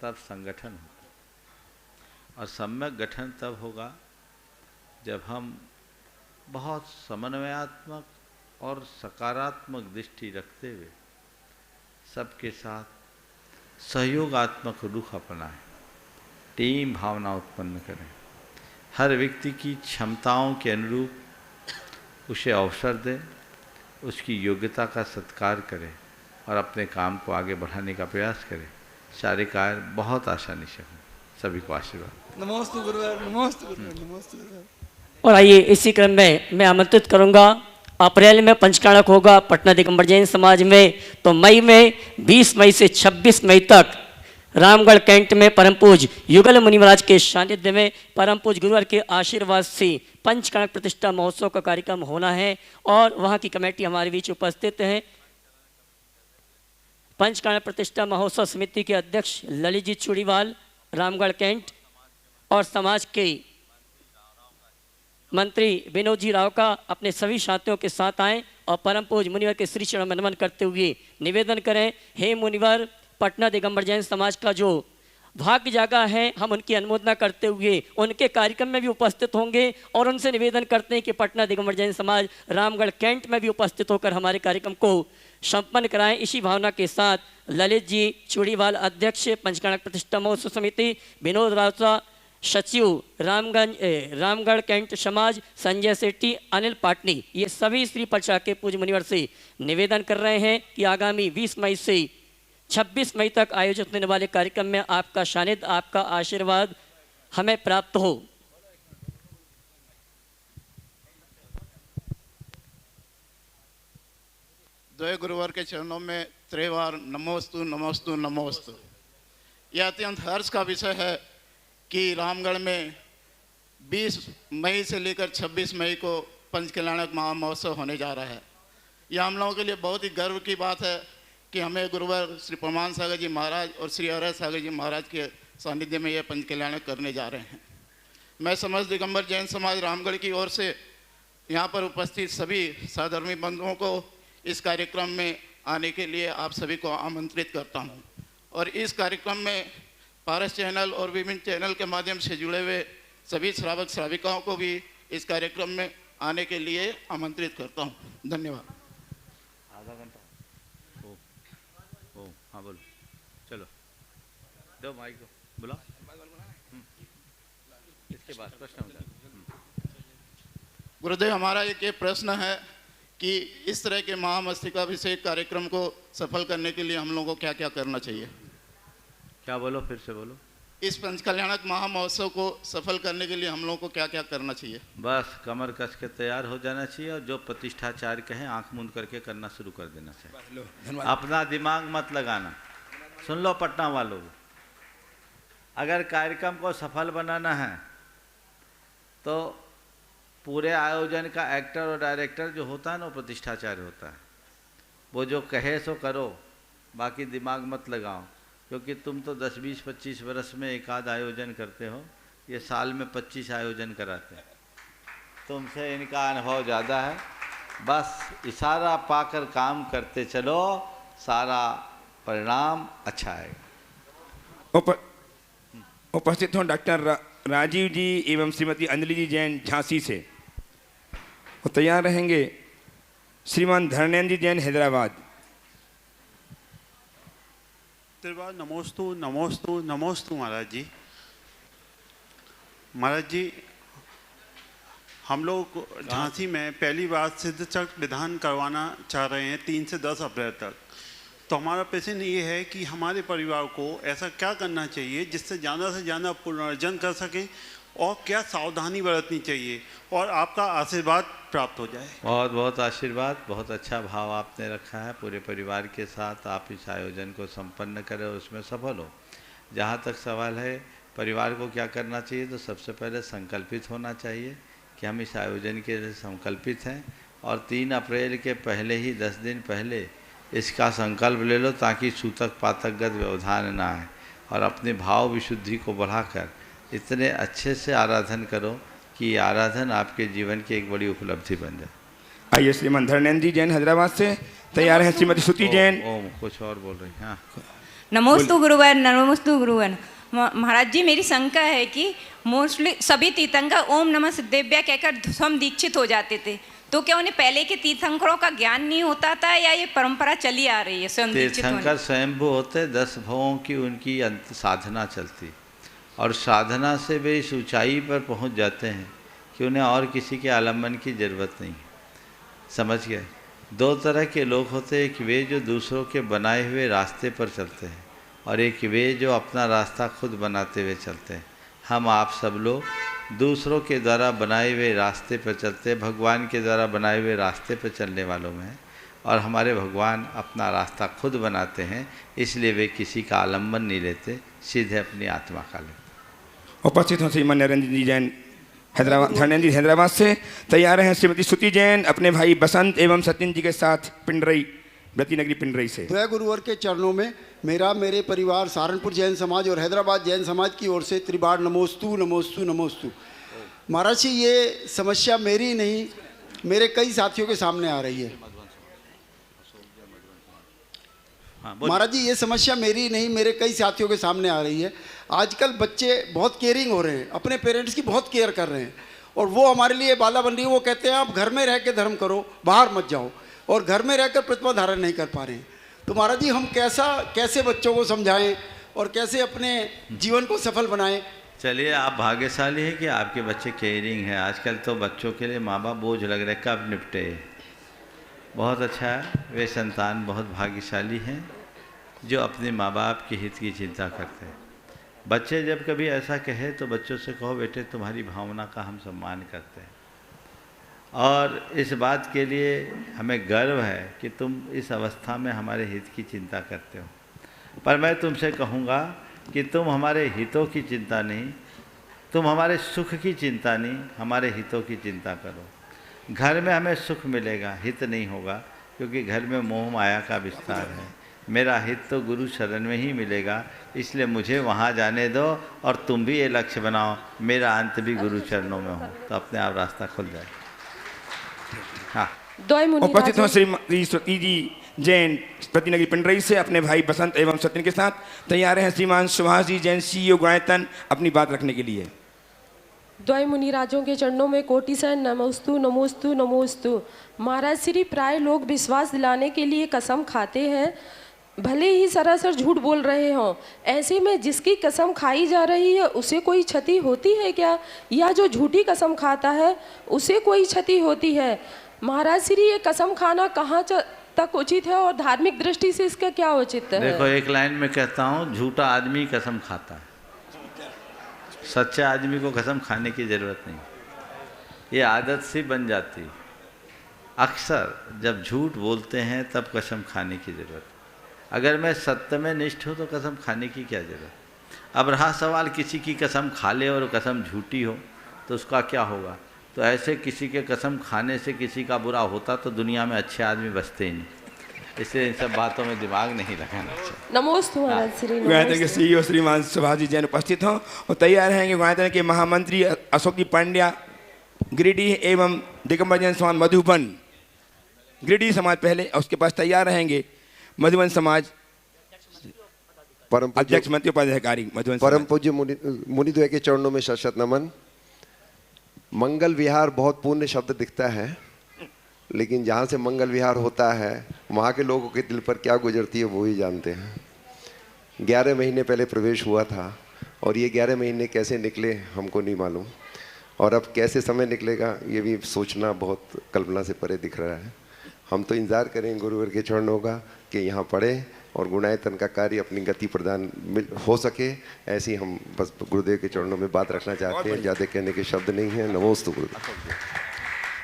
तब संगठन हो, और सम्यक गठन तब होगा जब हम बहुत समन्वयात्मक और सकारात्मक दृष्टि रखते हुए सबके साथ सहयोगात्मक रुख अपनाएं, टीम भावना उत्पन्न करें, हर व्यक्ति की क्षमताओं के अनुरूप उसे अवसर दें, उसकी योग्यता का सत्कार करें और अपने काम को आगे बढ़ाने का प्रयास करें। सारे कार्य बहुत आसानी से हों। सभी को आशीर्वाद। नमोस्तु गुरुवर, नमोस्तु गुरुवर, नमोस्तु गुरुवर। और आइए इसी क्रम में मैं आमंत्रित करूंगा, अप्रैल में पंचकाणक होगा पटना दिगंबर जैन समाज में, तो मई में 20 मई से 26 मई तक रामगढ़ कैंट में परम पूज युगल मुनि महाराज के सानिध्य में परम पूज गुरुवर के आशीर्वाद से पंचकाणक प्रतिष्ठा महोत्सव का कार्यक्रम होना है और वहाँ की कमेटी हमारे बीच उपस्थित है। पंचकाणक प्रतिष्ठा महोत्सव समिति के अध्यक्ष ललित जी चूड़ीवाल रामगढ़ कैंट और समाज के मंत्री विनोद जी राव का अपने सभी साथियों के साथ आएं और परम पूज मुनिवर के श्री चरण में नमन करते हुए निवेदन करें, हे मुनिवर, पटना दिगंबर जैन समाज का जो भाग्य जागा है, हम उनकी अनुमोदना करते हुए उनके कार्यक्रम में भी उपस्थित होंगे और उनसे निवेदन करते हैं कि पटना दिगंबर जैन समाज रामगढ़ कैंट में भी उपस्थित होकर हमारे कार्यक्रम को संपन्न कराएं। इसी भावना के साथ ललित जी चूड़ीवाल अध्यक्ष पंचकाणक प्रतिष्ठा महोत्सव समिति, विनोद राव सचिव रामगढ़ कैंट समाज, संजय सेठी, अनिल पाटनी, ये सभी श्री पचा के पूज मुनिवर से निवेदन कर रहे हैं कि आगामी 20 मई से 26 मई तक आयोजित होने वाले कार्यक्रम में आपका सानिध्य, आपका आशीर्वाद हमें प्राप्त हो। द्वय गुरुवर के चरणों में त्रिवार नमोस्तु नमोस्तु नमोस्तु। यह अत्यंत हर्ष का विषय है कि रामगढ़ में 20 मई से लेकर 26 मई को पंचकल्याणक महामहोत्सव होने जा रहा है। यह हम लोगों के लिए बहुत ही गर्व की बात है कि हमें गुरुवर श्री प्रमाण सागर जी महाराज और श्री हरय सागर जी महाराज के सानिध्य में यह पंचकल्याणक करने जा रहे हैं। मैं समस्त दिगंबर जैन समाज रामगढ़ की ओर से यहाँ पर उपस्थित सभी सहधर्मी बंधुओं को इस कार्यक्रम में आने के लिए आप सभी को आमंत्रित करता हूँ और इस कार्यक्रम में पारस चैनल और विभिन्न चैनल के माध्यम से जुड़े हुए सभी श्रावक श्राविकाओं को भी इस कार्यक्रम में आने के लिए आमंत्रित करता हूँ। धन्यवाद। आधा घंटा ओ हाँ बोलो, चलो दो माइक को बुला, इसके बाद प्रश्न हो जाए। गुरुदेव, हमारा एक ये प्रश्न है कि इस तरह के महामस्तकाभिषेक कार्यक्रम को सफल करने के लिए हम लोगों को क्या क्या करना चाहिए? क्या बोलो, फिर से बोलो। इस पंचकल्याणक महामहोत्सव को सफल करने के लिए हम लोगों को क्या क्या करना चाहिए? बस कमर कस के तैयार हो जाना चाहिए और जो प्रतिष्ठाचार्य कहें आंख मूंद करके करना शुरू कर देना चाहिए। अपना दिमाग मत लगाना। सुन लो पटना वालों, अगर कार्यक्रम को सफल बनाना है तो पूरे आयोजन का एक्टर और डायरेक्टर जो होता है ना, वो प्रतिष्ठाचार्य होता है। वो जो कहे सो करो, बाकी दिमाग मत लगाओ, क्योंकि तुम तो 10, 20, 25 वर्ष में एक आध आयोजन करते हो, ये साल में 25 आयोजन कराते हैं। तुमसे इनका अनुभव ज़्यादा है। बस इशारा पाकर काम करते चलो, सारा परिणाम अच्छा आएगा। उपस्थित हों डॉक्टर राजीव जी एवं श्रीमती अंजलि जी जैन झांसी से। वो तैयार रहेंगे श्रीमान धर्मेंद्र जी जैन हैदराबाद। त्रिवार नमोस्तु नमोस्तु नमोस्तु। महाराज जी, महाराज जी, हम लोग झांसी में पहली बार सिद्ध चक्र विधान करवाना चाह रहे हैं 3 से 10 अप्रैल तक। तो हमारा प्रश्न ये है कि हमारे परिवार को ऐसा क्या करना चाहिए जिससे ज़्यादा से ज़्यादा पुनर्जन कर सकें और क्या सावधानी बरतनी चाहिए और आपका आशीर्वाद प्राप्त हो जाए। बहुत बहुत आशीर्वाद, बहुत अच्छा भाव आपने रखा है। पूरे परिवार के साथ आप इस आयोजन को संपन्न करें और उसमें सफल हो। जहाँ तक सवाल है परिवार को क्या करना चाहिए, तो सबसे पहले संकल्पित होना चाहिए कि हम इस आयोजन के लिए संकल्पित हैं और 3 अप्रैल के पहले ही 10 दिन पहले इसका संकल्प ले लो ताकि सूतक पातकगत व्यवधान ना आए और अपने भाव विशुद्धि को बढ़ाकर इतने अच्छे से आराधन करो कि आराधन आपके जीवन की एक बड़ी उपलब्धि बन जाए। आइए श्रीमान धर्मेंद्र जी जैन हैदराबाद से तैयार हैं। श्रीमती श्रुति जैन ओम कुछ और बोल रही हैं। हाँ, नमोस्तु गुरुवर, नमोस्तु गुरुवर। महाराज जी मेरी शंका है कि मोस्टली सभी तीर्थंकर ओम नमः सिद्धेभ्य कहकर स्वयं दीक्षित हो जाते थे, तो क्या उन्हें पहले के तीर्थंकरों का ज्ञान नहीं होता था या ये परंपरा चली आ रही है स्वयं दीक्षित होने? तीर्थंकर स्वयंभू होते, 10 भवों की उनकी साधना चलती और साधना से वे इस ऊंचाई पर पहुंच जाते हैं कि उन्हें और किसी के आलम्बन की ज़रूरत नहीं। समझ गए? 2 तरह के लोग होते हैं, एक वे जो दूसरों के बनाए हुए रास्ते पर चलते हैं और एक वे जो अपना रास्ता खुद बनाते हुए चलते हैं। हम आप सब लोग दूसरों के द्वारा बनाए हुए रास्ते पर चलते, भगवान के द्वारा बनाए हुए रास्ते पर चलने वालों में हैं और हमारे भगवान अपना रास्ता खुद बनाते हैं, इसलिए वे किसी का आलम्बन नहीं लेते, सीधे अपनी आत्मा का लेते। उपस्थित हों श्रीमान नरेंद्र जी जैन हैदराबाद, धर्मेंद्र जी हैदराबाद से तैयार हैं। श्रीमती श्रुति जैन अपने भाई बसंत एवं सत्यन जी के साथ पिंडरई व्रती नगरी पिंडरई से। द्वय गुरुवर के चरणों में मेरे परिवार सहारनपुर जैन समाज और हैदराबाद जैन समाज की ओर से त्रिबार नमोस्तु नमोस्तु नमोस्तु। महाराज जी ये समस्या मेरी नहीं, मेरे कई साथियों के सामने आ रही है। महाराज जी ये समस्या मेरी नहीं, मेरे कई साथियों के सामने आ रही है। आजकल बच्चे बहुत केयरिंग हो रहे हैं, अपने पेरेंट्स की बहुत केयर कर रहे हैं और वो हमारे लिए बाधा बन रही है। वो कहते हैं आप घर में रह के धर्म करो, बाहर मत जाओ, और घर में रहकर प्रतिमा धारण नहीं कर पा रहे हैं। तो महाराज जी हम कैसे बच्चों को समझाएं और कैसे अपने जीवन को सफल बनाएं? चलिए, आप भाग्यशाली हैं कि आपके बच्चे केयरिंग हैं। आजकल तो बच्चों के लिए माँ बाप बोझ लग रहे, कब निपटे। बहुत अच्छा है, वे संतान बहुत भाग्यशाली हैं जो अपने माँ बाप के हित की चिंता करते हैं। बच्चे जब कभी ऐसा कहे तो बच्चों से कहो बेटे तुम्हारी भावना का हम सम्मान करते हैं और इस बात के लिए हमें गर्व है कि तुम इस अवस्था में हमारे हित की चिंता करते हो। पर मैं तुमसे कहूँगा कि तुम हमारे हितों की चिंता नहीं, तुम हमारे सुख की चिंता नहीं, हमारे हितों की चिंता करो। घर में हमें सुख मिलेगा, हित नहीं होगा, क्योंकि घर में मोह माया का विस्तार है। मेरा हित तो गुरु शरण में ही मिलेगा, इसलिए मुझे वहाँ जाने दो और तुम भी ये लक्ष्य बनाओ मेरा अंत भी गुरु चरणों में हो, तो अपने आप रास्ता खुल जाए। हाँ, उपस्थित हों श्रीमती श्रुति जी जैन व्रती नगरी पिंडरई से अपने भाई बसंत एवं सत्यन के साथ तैयार हैं। श्रीमान सुभाष जी जैन CEO गायतन अपनी बात रखने के लिए। द्वय मुनिराजों के चरणों में कोटि से नमोस्तु नमोस्तु नमोस्तु। महाराज श्री प्राय लोग विश्वास दिलाने के लिए कसम खाते हैं, भले ही सरासर झूठ बोल रहे हों। ऐसे में जिसकी कसम खाई जा रही है उसे कोई क्षति होती है क्या, या जो झूठी कसम खाता है उसे कोई क्षति होती है? महाराज श्री ये कसम खाना कहाँ तक उचित है और धार्मिक दृष्टि से इसका क्या उचित है? देखो, एक लाइन में कहता हूँ, झूठा आदमी कसम खाता है, सच्चे आदमी को कसम खाने की ज़रूरत नहीं। ये आदत सी बन जाती। अक्सर जब झूठ बोलते हैं तब कसम खाने की ज़रूरत। अगर मैं सत्य में निष्ठ हूँ तो कसम खाने की क्या ज़रूरत। अब रहा सवाल किसी की कसम खा ले और कसम झूठी हो तो उसका क्या होगा। तो ऐसे किसी के कसम खाने से किसी का बुरा होता तो दुनिया में अच्छे आदमी बचते ही नहीं। इसलिए इन सब बातों में दिमाग नहीं लगाना चाहिए। नमोस्तु महाराज श्री। गायतन के CEO श्रीमान सुभाष जी जैन उपस्थित हों और तैयार हैं कि गायतन के महामंत्री अशोक जी पांड्या गिरिडीह एवं दिगंबर जैन समाज मधुबन गिरिडीह समाज पहले, और उसके पास तैयार रहेंगे मधुबन समाज अध्यक्ष मंत्री उपाध्यायकारी मधुबन। परम पूज्य मुनिद्वय के चरणों में शत नमन। मंगल विहार बहुत पुण्य शब्द दिखता है, लेकिन जहाँ से मंगल विहार होता है वहाँ के लोगों के दिल पर क्या गुजरती है वो ही जानते हैं। 11 महीने पहले प्रवेश हुआ था और ये 11 महीने कैसे निकले हमको नहीं मालूम, और अब कैसे समय निकलेगा ये भी सोचना बहुत कल्पना से परे दिख रहा है। हम तो इंतज़ार करें गुरुवर के चरणों का कि यहाँ पढ़े और गुणायतन का कार्य अपनी गति प्रदान हो सके, ऐसी हम बस गुरुदेव के चरणों में बात रखना चाहते हैं। ज़्यादा कहने के शब्द नहीं हैं। नमोस्तु गुरुदेव।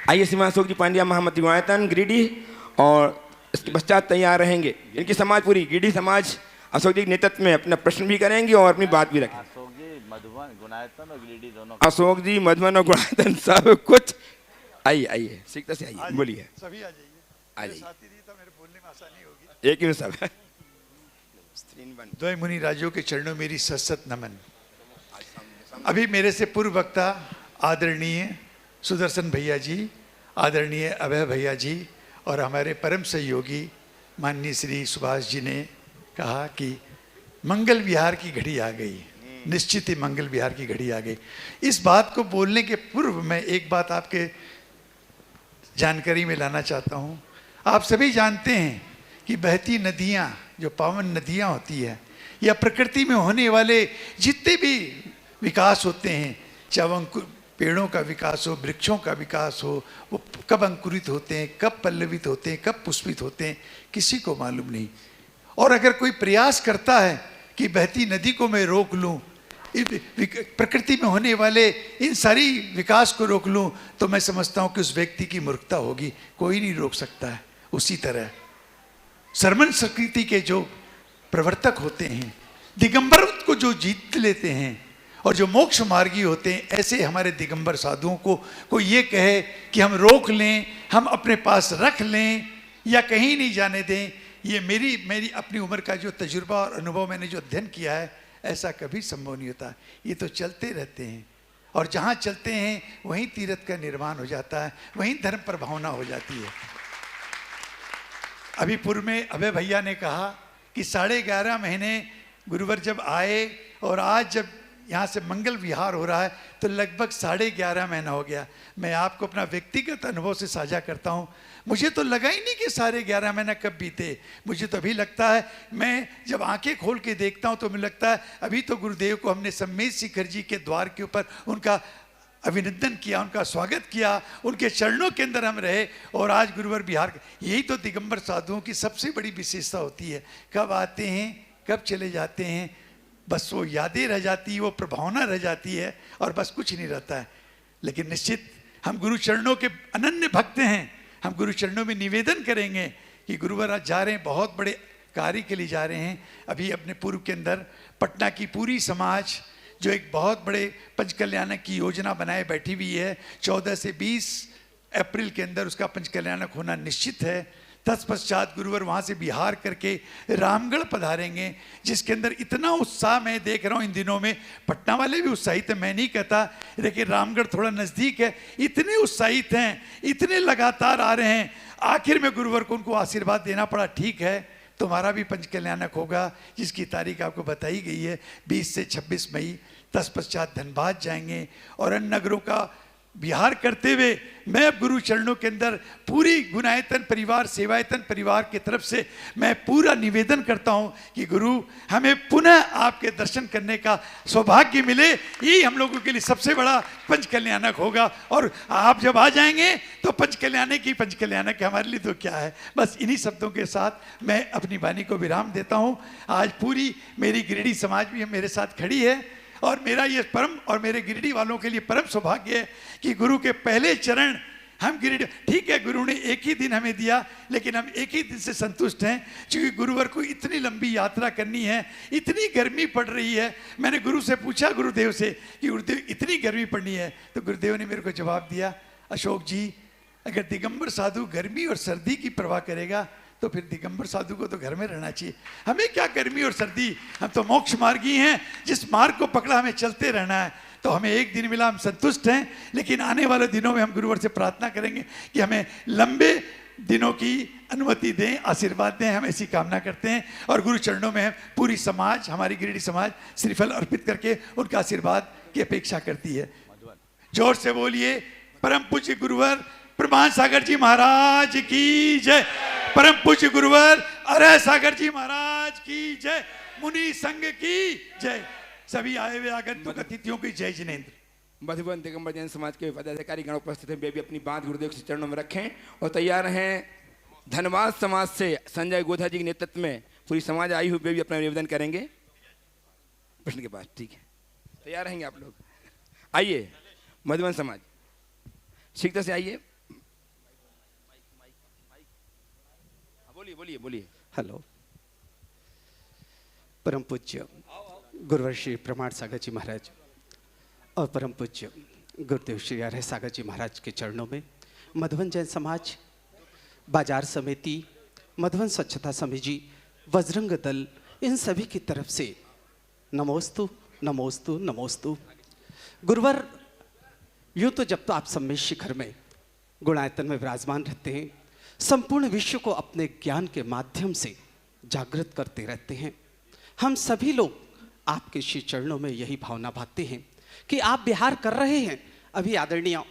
आइए श्रीमान अशोक जी पांड्या महामती गुणायतन गिरिडीह और इसके पश्चात तैयार रहेंगे इनकी समाज पूरी गिरिडीह समाज अशोक जी के नेतृत्व में अपना प्रश्न भी करेंगे और अपनी बात भी रखेंगे। अशोक जी मधुबन गुणायतन और गिरिडीह दोनों, अशोक जी मधुबन और गुणायतन सब कुछ। आइए आइए सीखता से आइए, बोलिए। सभी आ जाइए। आ जाइए, साथी नहीं तो मेरे बोलने में आसानी होगी। एक ही में सब है। द्वय मुनि राजों के चरणों मेरी सत्सत नमन। अभी मेरे से पूर्व वक्ता आदरणीय सुदर्शन भैया जी, आदरणीय अभय भैया जी और हमारे परम सहयोगी माननीय श्री सुभाष जी ने कहा कि मंगल विहार की घड़ी आ गई, निश्चित ही मंगल विहार की घड़ी आ गई। इस बात को बोलने के पूर्व मैं एक बात आपके जानकारी में लाना चाहता हूँ। आप सभी जानते हैं कि बहती नदियाँ, जो पावन नदियाँ होती है, या प्रकृति में होने वाले जितने भी विकास होते हैं, चाहे वो पेड़ों का विकास हो, वृक्षों का विकास हो, वो कब अंकुरित होते हैं, कब पल्लवित होते हैं, कब पुष्पित होते हैं, किसी को मालूम नहीं। और अगर कोई प्रयास करता है कि बहती नदी को मैं रोक लूँ, प्रकृति में होने वाले इन सारी विकास को रोक लूँ, तो मैं समझता हूँ कि उस व्यक्ति की मूर्खता होगी, कोई नहीं रोक सकता है। उसी तरह सरमन संस्कृति के जो प्रवर्तक होते हैं, दिगंबर को जो जीत लेते हैं और जो मोक्ष मार्गी होते हैं, ऐसे हमारे दिगंबर साधुओं को कोई ये कहे कि हम रोक लें, हम अपने पास रख लें या कहीं नहीं जाने दें, ये मेरी अपनी उम्र का जो तजुर्बा और अनुभव मैंने जो अध्ययन किया है, ऐसा कभी संभव नहीं होता। ये तो चलते रहते हैं और जहाँ चलते हैं वहीं तीर्थ का निर्माण हो जाता है, वहीं धर्म पर भावना हो जाती है। अभी पूर्व में अभय भैया ने कहा कि 11.5 महीने गुरुवर जब आए और आज जब यहाँ से मंगल विहार हो रहा है तो लगभग 11.5 महीना हो गया। मैं आपको अपना व्यक्तिगत अनुभव से साझा करता हूँ। मुझे तो लगा ही नहीं कि 11.5 महीना कब बीते। मुझे तो अभी लगता है, मैं जब आंखें खोल के देखता हूँ तो मुझे लगता है अभी तो गुरुदेव को हमने सम्मेद शिखर जी के द्वार के ऊपर उनका अभिनंदन किया, उनका स्वागत किया, उनके चरणों के अंदर हम रहे और आज गुरुवर बिहार। यही तो दिगंबर साधुओं की सबसे बड़ी विशेषता होती है। कब आते हैं, कब चले जाते हैं, बस वो यादें रह जाती है, वो प्रभावना रह जाती है और बस कुछ नहीं रहता है। लेकिन निश्चित हम गुरु चरणों के अनन्य भक्त हैं। हम गुरु चरणों में निवेदन करेंगे कि गुरुवर आज जा रहे हैं, बहुत बड़े कार्य के लिए जा रहे हैं। अभी अपने पूर्व के अंदर पटना की पूरी समाज जो एक बहुत बड़े पंचकल्याणक की योजना बनाए बैठी हुई है, 14 से 20 अप्रैल के अंदर उसका पंचकल्याणक होना निश्चित है। तत्पश्चात गुरुवर वहाँ से बिहार करके रामगढ़ पधारेंगे, जिसके अंदर इतना उत्साह मैं देख रहा हूँ इन दिनों में। पटना वाले भी उत्साहित हैं, मैं नहीं कहता, लेकिन रामगढ़ थोड़ा नज़दीक है, इतने उत्साहित हैं, इतने लगातार आ रहे हैं। आखिर में गुरुवर को उनको आशीर्वाद देना पड़ा, ठीक है तुम्हारा भी पंचकल्याणक होगा, जिसकी तारीख आपको बताई गई है 20 से 26 मई। तत्पश्चात धनबाद जाएंगे और अन्य नगरों का विहार करते हुए मैं अब गुरु चरणों के अंदर पूरी गुणायतन परिवार, सेवायतन परिवार की तरफ से मैं पूरा निवेदन करता हूं कि गुरु हमें पुनः आपके दर्शन करने का सौभाग्य मिले। यही हम लोगों के लिए सबसे बड़ा पंचकल्याणक होगा। और आप जब आ जाएंगे तो पंचकल्याणक हमारे लिए तो क्या है। बस इन्हीं शब्दों के साथ मैं अपनी वाणी को विराम देता हूँ। आज पूरी मेरी गिरिडीह समाज भी मेरे साथ खड़ी है और मेरा ये परम और मेरे गिरिडीह वालों के लिए परम सौभाग्य है कि गुरु के पहले चरण हम गिरिडीह, ठीक है गुरु ने एक ही दिन हमें दिया, लेकिन हम एक ही दिन से संतुष्ट हैं, क्योंकि गुरुवर को इतनी लंबी यात्रा करनी है, इतनी गर्मी पड़ रही है। मैंने गुरु से पूछा, गुरुदेव से, कि गुरुदेव इतनी गर्मी पड़नी है, तो गुरुदेव ने मेरे को जवाब दिया, अशोक जी अगर दिगंबर साधु गर्मी और सर्दी की परवाह करेगा तो फिर दिगंबर साधु को तो घर में रहना चाहिए। हमें क्या गर्मी और सर्दी, हम तो मोक्ष मार्गी हैं, जिस मार्ग को पकड़ा हमें चलते रहना है। तो हमें एक दिन मिला, हम संतुष्ट हैं, लेकिन आने वाले दिनों में हम गुरुवर से प्रार्थना करेंगे कि हमें लंबे दिनों की अनुमति दें, आशीर्वाद दें, हम ऐसी कामना करते हैं। और गुरु चरणों में पूरी समाज, हमारी गिरिडीह समाज श्रीफल अर्पित करके उनका आशीर्वाद की अपेक्षा करती है। जोर से बोलिए, परम पूज्य गुरुवर प्रमाण सागर जी महाराज की जय। परम पूज्य गुरुवर अरह सागर जी महाराज की जय। मुनि संघ की जय। सभी आए हुए आगंतुक अतिथियों की जय जिनेन्द्र। मधुबन दिगंबर जैन समाज के पदाधिकारी गण उपस्थित हैं, वे भी अपनी बात गुरुदेव के चरणों में रखें और तैयार हैं। धनबाद समाज से संजय गोधा जी के नेतृत्व में पूरी समाज आई हुई भी अपना निवेदन करेंगे प्रश्न के पास। ठीक है, तैयार रहेंगे आप लोग? आइए मधुबन समाज, शीघ्रता से आइए। बोलिए बोलिए बोलिए। हेलो, परम पूज्य गुरुवर श्री प्रमाण सागर जी महाराज और परम पूज्य गुरुदेव श्री आर्य सागर जी महाराज के चरणों में मधुबन जैन समाज, बाजार समिति, मधुबन स्वच्छता समिति, बजरंग दल, इन सभी की तरफ से नमोस्तु नमोस्तु नमोस्तु। गुरुवर, यूँ तो जब तो आप सम्मेद शिखर में गुणायतन में विराजमान रहते हैं, संपूर्ण विश्व को अपने ज्ञान के माध्यम से जागृत करते रहते हैं। हम सभी लोग आपके श्री चरणों में यही भावना भाते हैं कि आप बिहार कर रहे हैं। अभी आदरणीय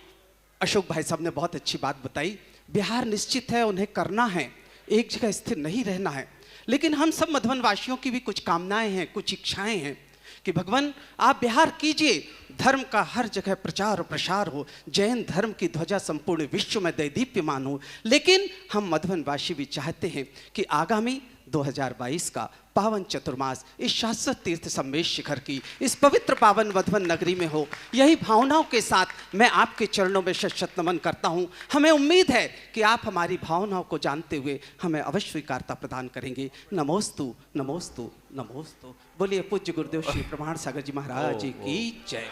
अशोक भाई साहब ने बहुत अच्छी बात बताई, बिहार निश्चित है, उन्हें करना है, एक जगह स्थिर नहीं रहना है। लेकिन हम सब मधुबन वासियों की भी कुछ कामनाएं हैं, कुछ इच्छाएं हैं कि भगवान आप बिहार कीजिए, धर्म का हर जगह प्रचार और प्रसार हो, जैन धर्म की ध्वजा संपूर्ण विश्व में दैदीप्यमान हो। लेकिन हम मधुबन वासी भी चाहते हैं कि आगामी 2022 का पावन चतुर्मास इस शाश्वत तीर्थ सम्मेद शिखर की इस पवित्र पावन मधुबन नगरी में हो। यही भावनाओं के साथ मैं आपके चरणों में शत नमन करता हूँ। हमें उम्मीद है कि आप हमारी भावनाओं को जानते हुए हमें अवश्य स्वीकारता प्रदान करेंगे। नमोस्तु नमोस्तु नमोस्तु। बोलिए पूज्य गुरुदेव श्री प्रमाण सागर जी महाराज जी की जय।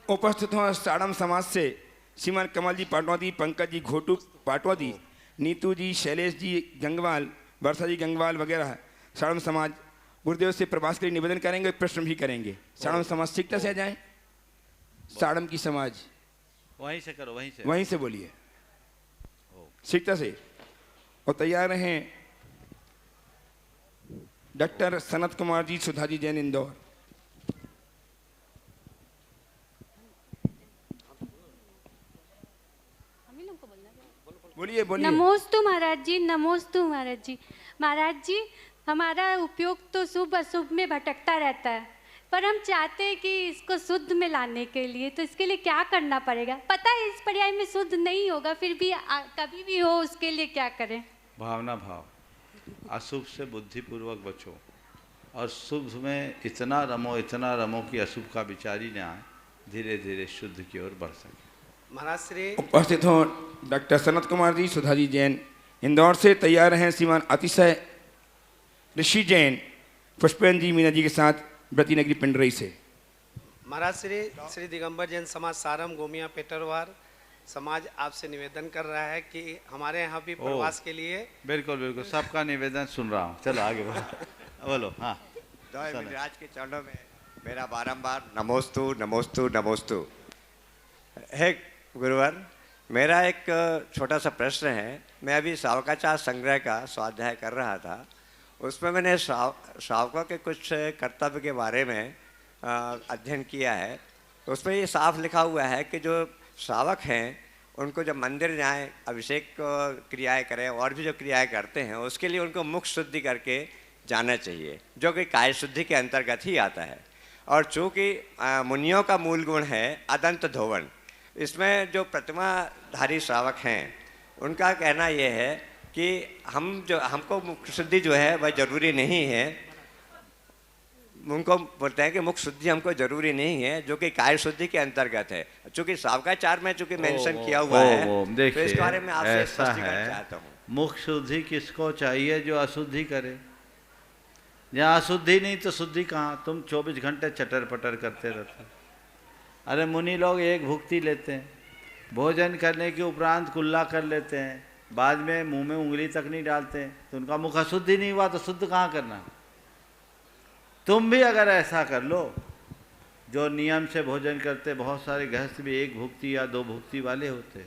उपस्थित हों साड़म समाज से श्रीमान कमल जी पाटवादी, पंकज जी घोटू पाटवादी, नीतू जी, शैलेश जी गंगवाल, वर्षा जी गंगवाल वगैरह साड़म समाज गुरुदेव से प्रवास के लिए निवेदन करेंगे, प्रश्न भी करेंगे। साड़म समाज शीघ्रता से आ जाएं। साड़म की समाज वहीं से करो, वहीं से बोलिए शीघ्रता से। और तैयार रहें डॉक्टर सनत कुमार जी, सुधा जी जैन इंदौर। बोलिए बोलिए। नमोस्तु महाराज जी, नमोस्तु महाराज जी। महाराज जी, हमारा उपयोग तो शुभ अशुभ में भटकता रहता है, पर हम चाहते हैं कि इसको शुद्ध में लाने के लिए, तो इसके लिए क्या करना पड़ेगा? पता है इस पर्याय में शुद्ध नहीं होगा, फिर भी कभी भी हो, उसके लिए क्या करें? भावना भाव, अशुभ से बुद्धिपूर्वक बचो और शुभ में इतना रमो कि अशुभ का विचार ही न आए, धीरे धीरे शुद्ध की ओर बढ़ सके। महाराज श्री उपस्थित हो डॉक्टर सनत कुमार जी, सुधा जी जैन इंदौर से। तैयार हैं श्रीमान अतिशय ऋषि जैन, पुष्पेन जी, मीना जी के साथ व्रतीनगरी पिंडरई से। महाराज श्री दिगंबर जैन समाज सारम गोमिया पेटरवार समाज आपसे निवेदन कर रहा है कि हमारे यहाँ भी प्रवास के लिए। बिल्कुल बिल्कुल, सबका निवेदन सुन रहा हूँ। चलो आगे बोलो। हाँ, राज के चरणों में मेरा बारंबार नमोस्तु नमोस्तु नमोस्तु। है गुरुवर, मेरा एक छोटा सा प्रश्न है। मैं अभी सावकाचार संग्रह का स्वाध्याय कर रहा था, उसमें मैंने श्रावकों के कुछ कर्तव्य के बारे में अध्ययन किया है। उसमें ये साफ लिखा हुआ है कि जो श्रावक हैं उनको जब मंदिर जाएं, अभिषेक क्रियाएं करें और भी जो क्रियाएं करते हैं, उसके लिए उनको मुख शुद्धि करके जाना चाहिए, जो कि काय शुद्धि के अंतर्गत ही आता है। और चूँकि मुनियों का मूल गुण है अदंत धोवन, इसमें जो प्रतिमाधारी श्रावक हैं उनका कहना यह है कि हमको मुख शुद्धि जो है वह जरूरी नहीं है। उनको बोलते हैं कि मुख शुद्धि हमको जरूरी नहीं है, जो कि काय शुद्धि के अंतर्गत है। चूँकि सावकाचार में चूँकि मेंशन किया हुआ है, तो इस बारे में आपसे स्पष्टीकरण चाहता हूँ। मुख शुद्धि किसको चाहिए? जो अशुद्धि करे। जहाँ अशुद्धि नहीं तो शुद्धि कहाँ? तुम 24 घंटे चटर पटर करते रहते। अरे मुनि लोग एक भुक्ति लेते हैं, भोजन करने के उपरांत कुल्ला कर लेते हैं, बाद में मुंह में उंगली तक नहीं डालते हैं, तो उनका मुख अशुद्धि नहीं हुआ, तो शुद्ध कहाँ करना? तुम भी अगर ऐसा कर लो, जो नियम से भोजन करते, बहुत सारे गृहस्थ भी एक भुक्ति या 2 भुक्ति वाले होते,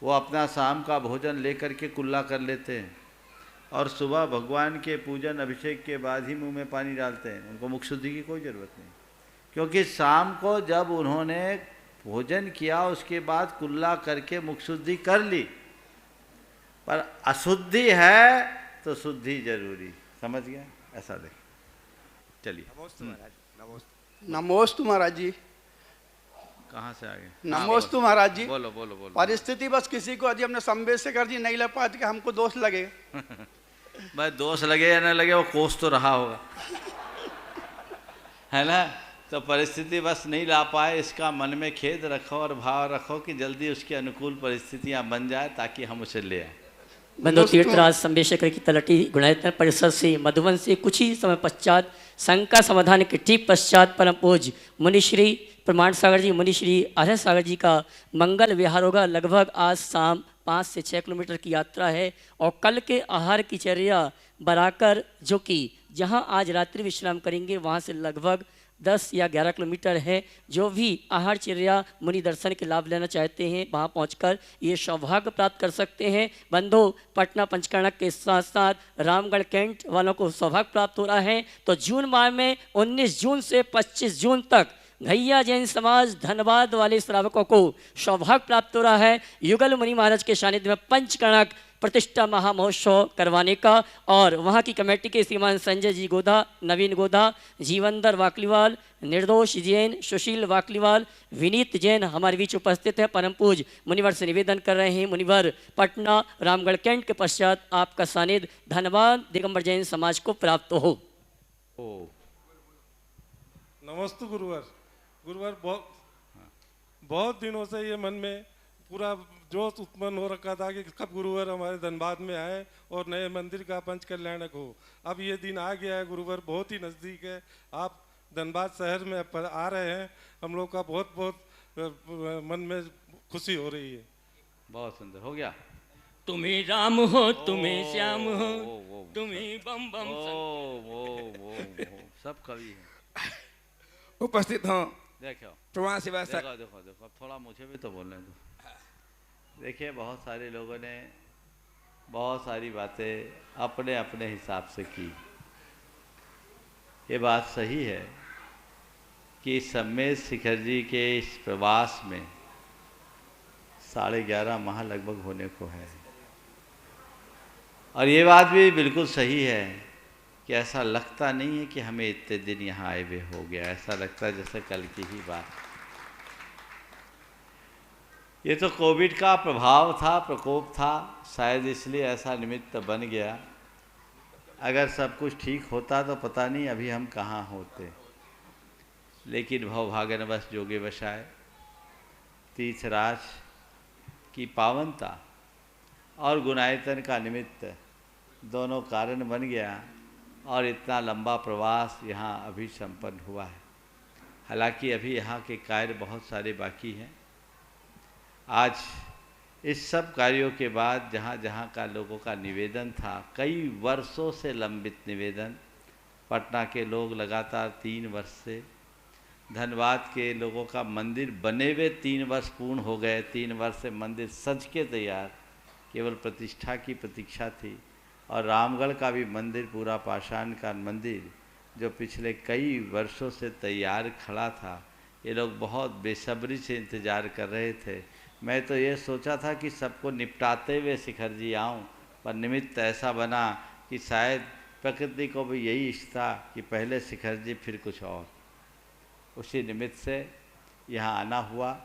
वो अपना शाम का भोजन लेकर के कुल्ला कर लेते हैं और सुबह भगवान के पूजन अभिषेक के बाद ही मुंह में पानी डालते हैं। उनको मुख शुद्धि की कोई ज़रूरत नहीं, क्योंकि शाम को जब उन्होंने भोजन किया उसके बाद कुल्ला करके मुख शुद्धि कर ली। पर अशुद्धि है तो शुद्धि जरूरी, समझ गया? ऐसा देख। चलिए। नमोस्तु महाराज जी। कहाँ से आ गए? नमोस्तु महाराज जी। बोलो बोलो बोलो। परिस्थिति बस किसी को यदि हमने संवेद से कर दी, नहीं लग पाए तो हमको दोष लगे। भाई दोष लगे या न लगे वो कोस तो रहा होगा, है ना। तो परिस्थिति बस नहीं ला पाए, इसका मन में खेद रखो और भाव रखो कि जल्दी उसकी अनुकूल परिस्थितियां बन जाए ताकि हम उसे ले आए। बंधु तीर्थराज संबेशकर की तलटी गुणायतन परिसर से मधुबन से कुछ ही समय पश्चात संघ का समाधान के ठीक पश्चात परम पूज्य मुनिश्री प्रमाण सागर जी, मुनिश्री आर्य सागर जी का मंगल विहार होगा। लगभग आज शाम 5 से 6 किलोमीटर की यात्रा है और कल के आहार की चर्या बराकर, जो कि जहां आज रात्रि विश्राम करेंगे वहां से लगभग 10 या 11 किलोमीटर है। जो भी आहार चर्या मुनि दर्शन के लाभ लेना चाहते हैं वहां पहुंचकर ये सौभाग्य प्राप्त कर सकते हैं। बंधु पटना पंचकर्णक के साथ साथ रामगढ़ कैंट वालों को सौभाग्य प्राप्त हो रहा है। तो जून माह में 19 जून से 25 जून तक घैया जैन समाज धनबाद वाले श्रावकों को सौभाग्य प्राप्त हो रहा है युगल मुनि महाराज के सानिध्य में पंचकर्णक प्रतिष्ठा महामहोत्सव करवाने का। और वहाँ की कमेटी के श्रीमान संजय जी गोधा, नवीन गोधा, जीवंदर वाकलीवाल, निर्दोष जैन, सुशील वाकलीवाल, विनीत जैन हमारे बीच उपस्थित है। परम पूज मुनिवर से निवेदन कर रहे हैं, मुनिवर पटना रामगढ़ कैंट के पश्चात आपका सानिध्य धनबाद दिगंबर जैन समाज को प्राप्त हो। नमस्ते गुरुवर। गुरुवर बहुत दिनों से ये मन में पूरा जोश उत्पन्न हो रखा था कि कब गुरुवर हमारे धनबाद में आए और नए मंदिर का पंच कल्याणक हो। अब ये दिन आ गया है गुरुवर, बहुत ही नज़दीक है। आप धनबाद शहर में आ रहे हैं, हम लोग का बहुत बहुत मन में खुशी हो रही है। बहुत सुंदर हो गया। तुम्हें राम हो, तुम्हें श्याम हो, तुम्हें बम बम सब कवि हैं उपस्थित हों। देखो प्रवास सेवा देखो देखो देखो थोड़ा मुझे भी तो बोलने दो। देखिए बहुत सारे लोगों ने बहुत सारी बातें अपने अपने हिसाब से की। ये बात सही है कि सम्मेद शिखर जी के इस प्रवास में 11.5 माह लगभग होने को है। और ये बात भी बिल्कुल सही है कि ऐसा लगता नहीं है कि हमें इतने दिन यहाँ आए हुए हो गया, ऐसा लगता है जैसे कल की ही बात। ये तो कोविड का प्रभाव था, प्रकोप था, शायद इसलिए ऐसा निमित्त बन गया। अगर सब कुछ ठीक होता तो पता नहीं अभी हम कहाँ होते। लेकिन भवभाग्यवश जोगे बशाए तीर्थराज की पावनता और गुणायतन का निमित्त दोनों कारण बन गया और इतना लंबा प्रवास यहाँ अभी संपन्न हुआ है। हालांकि अभी यहाँ के कार्य बहुत सारे बाकी हैं। आज इस सब कार्यों के बाद जहाँ जहाँ का लोगों का निवेदन था, कई वर्षों से लंबित निवेदन, पटना के लोग लगातार 3 वर्ष से, धनबाद के लोगों का मंदिर बने हुए 3 वर्ष पूर्ण हो गए, 3 वर्ष से मंदिर सज के तैयार, केवल प्रतिष्ठा की प्रतीक्षा थी। और रामगढ़ का भी मंदिर पूरा पाषाण का मंदिर जो पिछले कई वर्षों से तैयार खड़ा था, ये लोग बहुत बेसब्री से इंतज़ार कर रहे थे। मैं तो ये सोचा था कि सबको निपटाते हुए शिखर जी आऊँ, पर निमित्त ऐसा बना कि शायद प्रकृति को भी यही इष्ट था कि पहले शिखर जी फिर कुछ और। उसी निमित्त से यहाँ आना हुआ।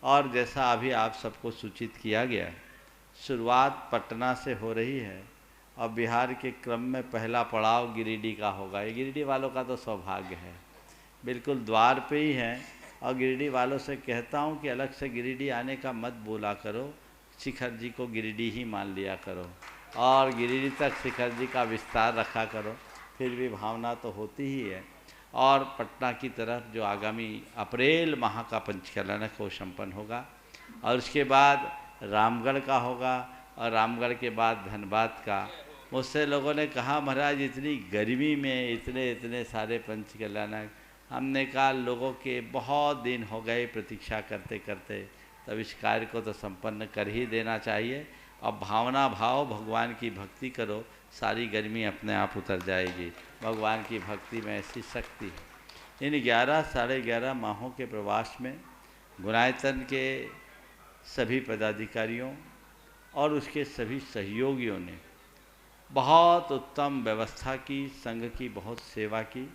और जैसा अभी आप सबको सूचित किया गया, शुरुआत पटना से हो रही है और बिहार के क्रम में पहला पड़ाव गिरिडीह का होगा। ये गिरिडीह वालों का तो सौभाग्य है, बिल्कुल द्वार पे ही हैं। और गिरिडीह वालों से कहता हूँ कि अलग से गिरिडीह आने का मत बोला करो, शिखर जी को गिरिडीह ही मान लिया करो और गिरिडीह तक शिखर जी का विस्तार रखा करो, फिर भी भावना तो होती ही है। और पटना की तरफ जो आगामी अप्रैल माह का पंचकल्याणक को संपन्न होगा और उसके बाद रामगढ़ का होगा और रामगढ़ के बाद धनबाद का। मुझसे लोगों ने कहा महाराज इतनी गर्मी में इतने इतने सारे पंचकल्याणक, हमने कहा लोगों के बहुत दिन हो गए प्रतीक्षा करते करते, तब इस कार्य को तो संपन्न कर ही देना चाहिए। और भावना भाव भगवान की भक्ति करो, सारी गर्मी अपने आप उतर जाएगी। भगवान की भक्ति में ऐसी शक्ति है। इन 11-11.5 माहों के प्रवास में गुणायतन के सभी पदाधिकारियों और उसके सभी सहयोगियों ने बहुत उत्तम व्यवस्था की, संघ की बहुत सेवा की।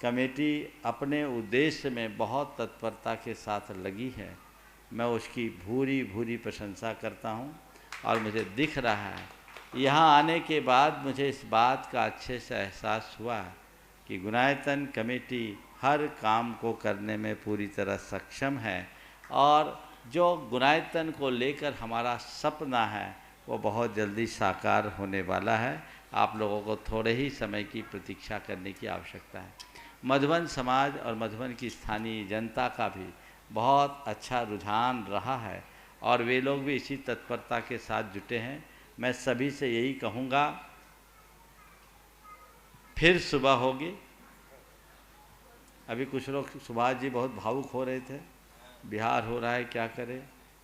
कमेटी अपने उद्देश्य में बहुत तत्परता के साथ लगी है, मैं उसकी भूरी भूरी प्रशंसा करता हूं। और मुझे दिख रहा है यहाँ आने के बाद मुझे इस बात का अच्छे से एहसास हुआ कि गुणायतन कमेटी हर काम को करने में पूरी तरह सक्षम है और जो गुणायतन को लेकर हमारा सपना है वो बहुत जल्दी साकार होने वाला है। आप लोगों को थोड़े ही समय की प्रतीक्षा करने की आवश्यकता है। मधुबन समाज और मधुबन की स्थानीय जनता का भी बहुत अच्छा रुझान रहा है और वे लोग भी इसी तत्परता के साथ जुटे हैं। मैं सभी से यही कहूँगा, फिर सुबह होगी। अभी कुछ लोग सुभाष जी बहुत भावुक हो रहे थे, बिहार हो रहा है क्या करें।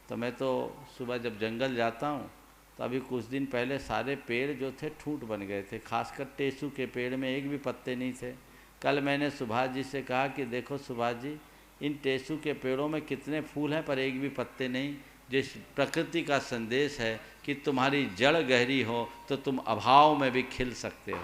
तो मैं तो सुबह जब जंगल जाता हूँ तो अभी कुछ दिन पहले सारे पेड़ जो थे ठूंठ बन गए थे, खासकर टेसू के पेड़ में एक भी पत्ते नहीं थे। कल मैंने सुभाष जी से कहा कि देखो सुभाष जी, इन टेसू के पेड़ों में कितने फूल हैं पर एक भी पत्ते नहीं। जिस प्रकृति का संदेश है कि तुम्हारी जड़ गहरी हो तो तुम अभाव में भी खिल सकते हो।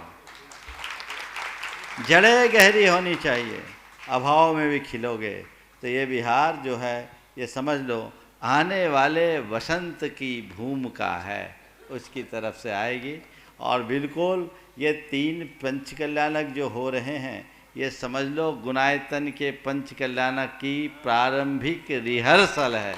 जड़ें गहरी होनी चाहिए, अभाव में भी खिलोगे। तो ये बिहार जो है ये समझ लो आने वाले वसंत की भूमिका है, उसकी तरफ से आएगी। और बिल्कुल ये 3 पंचकल्याणक जो हो रहे हैं ये समझ लो गुणायतन के पंचकल्याणक की प्रारंभिक रिहर्सल है।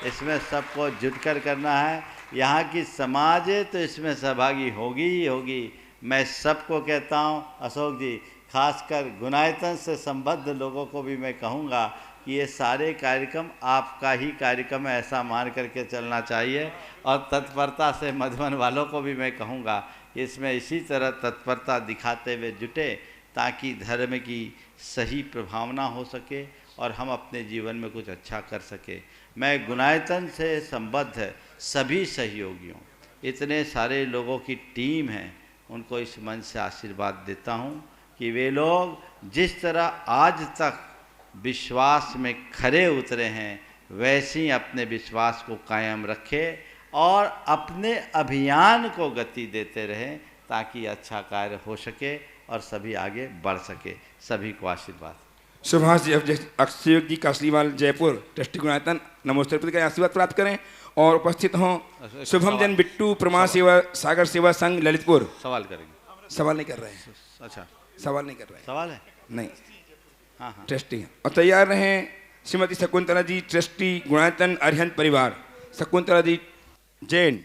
इसमें सबको जुटकर करना है। यहाँ की समाज है तो इसमें सहभागी होगी ही होगी। मैं सबको कहता हूँ, अशोक जी खासकर गुणायतन से संबद्ध लोगों को भी मैं कहूँगा कि ये सारे कार्यक्रम आपका ही कार्यक्रम है, ऐसा मान करके चलना चाहिए। और तत्परता से मधुबन वालों को भी मैं कहूँगा इसमें इसी तरह तत्परता दिखाते हुए जुटे ताकि धर्म की सही प्रभावना हो सके और हम अपने जीवन में कुछ अच्छा कर सके। मैं गुणायतन से संबद्ध सभी सहयोगियों, इतने सारे लोगों की टीम है, उनको इस मन से आशीर्वाद देता हूँ कि वे लोग जिस तरह आज तक विश्वास में खरे उतरे हैं वैसे ही अपने विश्वास को कायम रखें और अपने अभियान को गति देते रहें ताकि अच्छा कार्य हो सके और सभी आगे बढ़ सके। सभी को आशीर्वाद। सुभाष जी अक्षय जी कासलीवाल जयपुर ट्रस्टी गुणायतन नमोस्ते का आशीर्वाद प्राप्त करें और उपस्थित हों शुभम जन बिट्टू प्रमाण सेवा सागर सेवा संघ ललितपुर। सवाल करेंगे। सवाल नहीं कर रहे हैं। अच्छा सवाल नहीं कर रहे हैं। सवाल है नहीं। हाँ हाँ ट्रस्टी हैं और तैयार रहें श्रीमती शकुंतला जी ट्रस्टी गुणायतन अरिहंत परिवार। शकुंतला जी जैन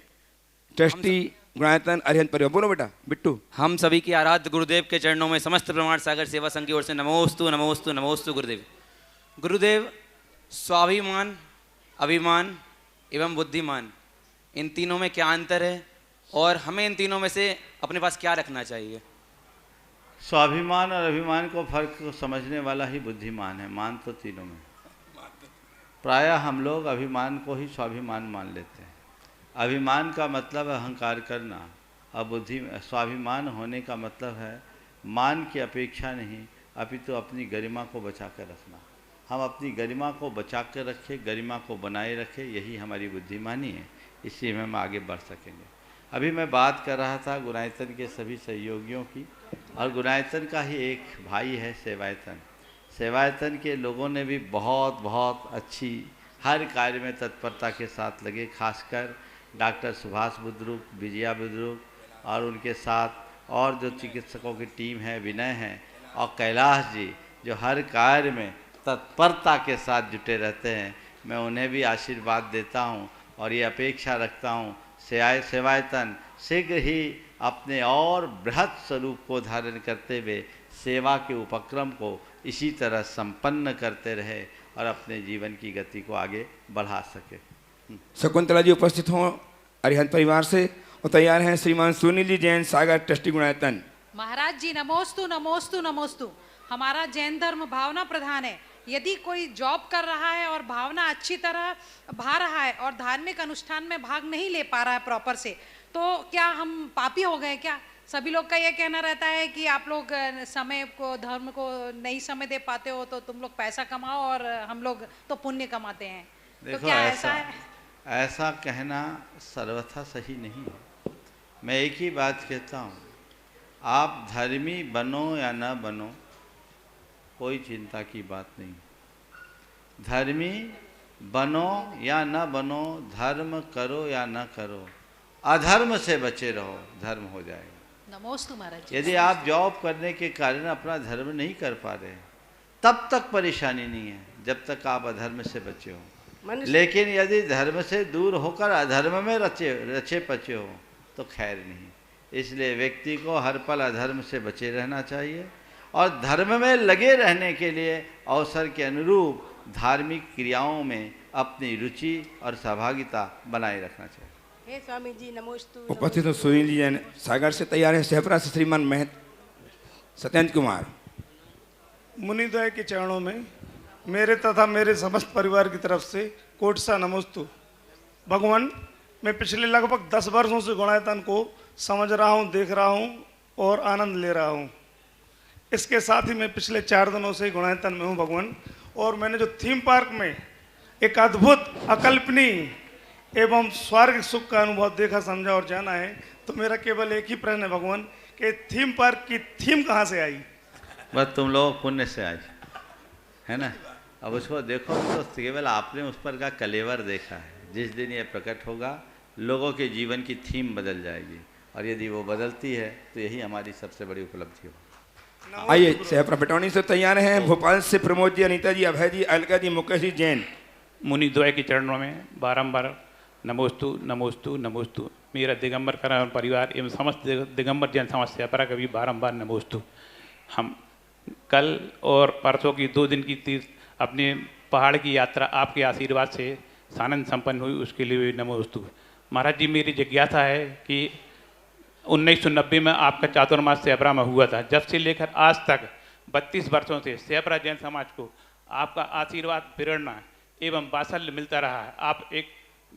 ट्रस्टी गुणायतन अरिहंत परिवार। बोलो बेटा बिट्टू। हम सभी की आराध्य गुरुदेव के चरणों में समस्त प्रमाण सागर सेवा संघ की ओर से नमोस्तु नमोस्तु नमोस्तु गुरुदेव। गुरुदेव, स्वाभिमान, अभिमान एवं बुद्धिमान, इन तीनों में क्या अंतर है और हमें इन तीनों में से अपने पास क्या रखना चाहिए? स्वाभिमान और अभिमान को फर्क को समझने वाला ही बुद्धिमान है। मान तो तीनों में, प्रायः हम लोग अभिमान को ही स्वाभिमान मान लेते हैं। अभिमान का मतलब है अहंकार करना और स्वाभिमान होने का मतलब है मान की अपेक्षा नहीं अपितु अपनी गरिमा को बचा कर रखना। हम अपनी गरिमा को बचा कर रखें, गरिमा को बनाए रखें, यही हमारी बुद्धिमानी है। इसी में हम आगे बढ़ सकेंगे। अभी मैं बात कर रहा था गुणायतन के सभी सहयोगियों की और गुणायतन का ही एक भाई है सेवायतन। सेवायतन के लोगों ने भी बहुत बहुत अच्छी हर कार्य में तत्परता के साथ लगे। खासकर डॉक्टर सुभाष बुद्रुक, विजया बुद्रुक और उनके साथ और जो चिकित्सकों की टीम है, विनय हैं और कैलाश जी जो हर कार्य में तत्परता के साथ जुटे रहते हैं। मैं उन्हें भी आशीर्वाद देता हूं और ये अपेक्षा रखता हूं सेवायतन शीघ्र ही अपने और बृहत स्वरूप को धारण करते हुए सेवा के उपक्रम को इसी तरह संपन्न करते रहे और अपने जीवन की गति को आगे बढ़ा सके। शकुंतला जी उपस्थित हों अरिहंत परिवार से और तैयार हैं श्रीमान सुनील जी जैन सागर ट्रस्टी गुणायतन। महाराज जी नमोस्तु नमोस्तु नमोस्तु। हमारा जैन धर्म भावना प्रधान है। यदि कोई जॉब कर रहा है और भावना अच्छी तरह भा रहा है और धार्मिक अनुष्ठान में भाग नहीं ले पा रहा है प्रॉपर से, तो क्या हम पापी हो गए क्या? सभी लोग का ये कहना रहता है कि आप लोग समय को, धर्म को नहीं समय दे पाते हो तो तुम लोग पैसा कमाओ और हम लोग तो पुण्य कमाते हैं। तो क्या ऐसा है? ऐसा कहना सर्वथा सही नहीं है। मैं एक ही बात कहता हूँ, आप धर्मी बनो या न बनो कोई चिंता की बात नहीं। धर्मी बनो या न बनो, धर्म करो या न करो, अधर्म से बचे रहो, धर्म हो जाएगा। नमोस्तु महाराज जी। यदि आप जॉब करने के कारण अपना धर्म नहीं कर पा रहे तब तक परेशानी नहीं है, जब तक आप अधर्म से बचे हो। लेकिन यदि धर्म से दूर होकर अधर्म में रचे पचे हो तो खैर नहीं। इसलिए व्यक्ति को हर पल अधर्म से बचे रहना चाहिए और धर्म में लगे रहने के लिए अवसर के अनुरूप धार्मिक क्रियाओं में अपनी रुचि और सहभागिता बनाए रखना चाहिए। हे स्वामी जी नमोस्तु। उपस्थित सुनील जी जैन सागर से तैयार है। सहपरा से श्रीमान महत सत्येंद्र कुमार। मुनिद्वय के चरणों में मेरे तथा मेरे समस्त परिवार की तरफ से कोटि सा नमोस्तु। भगवान, मैं पिछले लगभग 10 वर्षों से गुणायतन को समझ रहा हूँ, देख रहा हूँ और आनंद ले रहा हूँ। इसके साथ ही मैं पिछले 4 दिनों से गुणायतन में हूँ भगवान, और मैंने जो थीम पार्क में एक अद्भुत अकल्पनीय एवं स्वर्ग सुख का अनुभव देखा, समझा और जाना है, तो मेरा केवल एक ही प्रश्न है भगवान कि थीम पार्क की थीम कहाँ से आई? बस तुम लोग पुण्य से आई है ना। अब उसको देखो तो केवल आपने उस पर का कलेवर देखा है। जिस दिन ये प्रकट होगा लोगों के जीवन की थीम बदल जाएगी, और यदि वो बदलती है तो यही हमारी सबसे बड़ी उपलब्धि होगी। आइए सहपरा बटौनी से तैयार हैं। भोपाल से प्रमोद जी, अनीता जी, अभय जी, अलका जी, मुकेश जी जैन। मुनिद्वय के चरणों में बारंबार नमोस्तु नमोस्तु नमोस्तु। मेरा दिगंबर करण परिवार एवं समस्त दिगंबर जैन समाज सहपरा का भी बारंबार नमोस्तु। हम कल और परसों की 2 दिन की तीर्थ अपने पहाड़ की यात्रा आपके आशीर्वाद से सानंद संपन्न हुई, उसके लिए भी नमोस्तु। महाराज जी, मेरी जिज्ञासा है कि 1990 में आपका चातुर्मास सहपरा में हुआ था। जब से लेकर आज तक 32 वर्षों से सहपरा जैन समाज को आपका आशीर्वाद, प्रेरणा एवं वात्सल्य मिलता रहा है। आप एक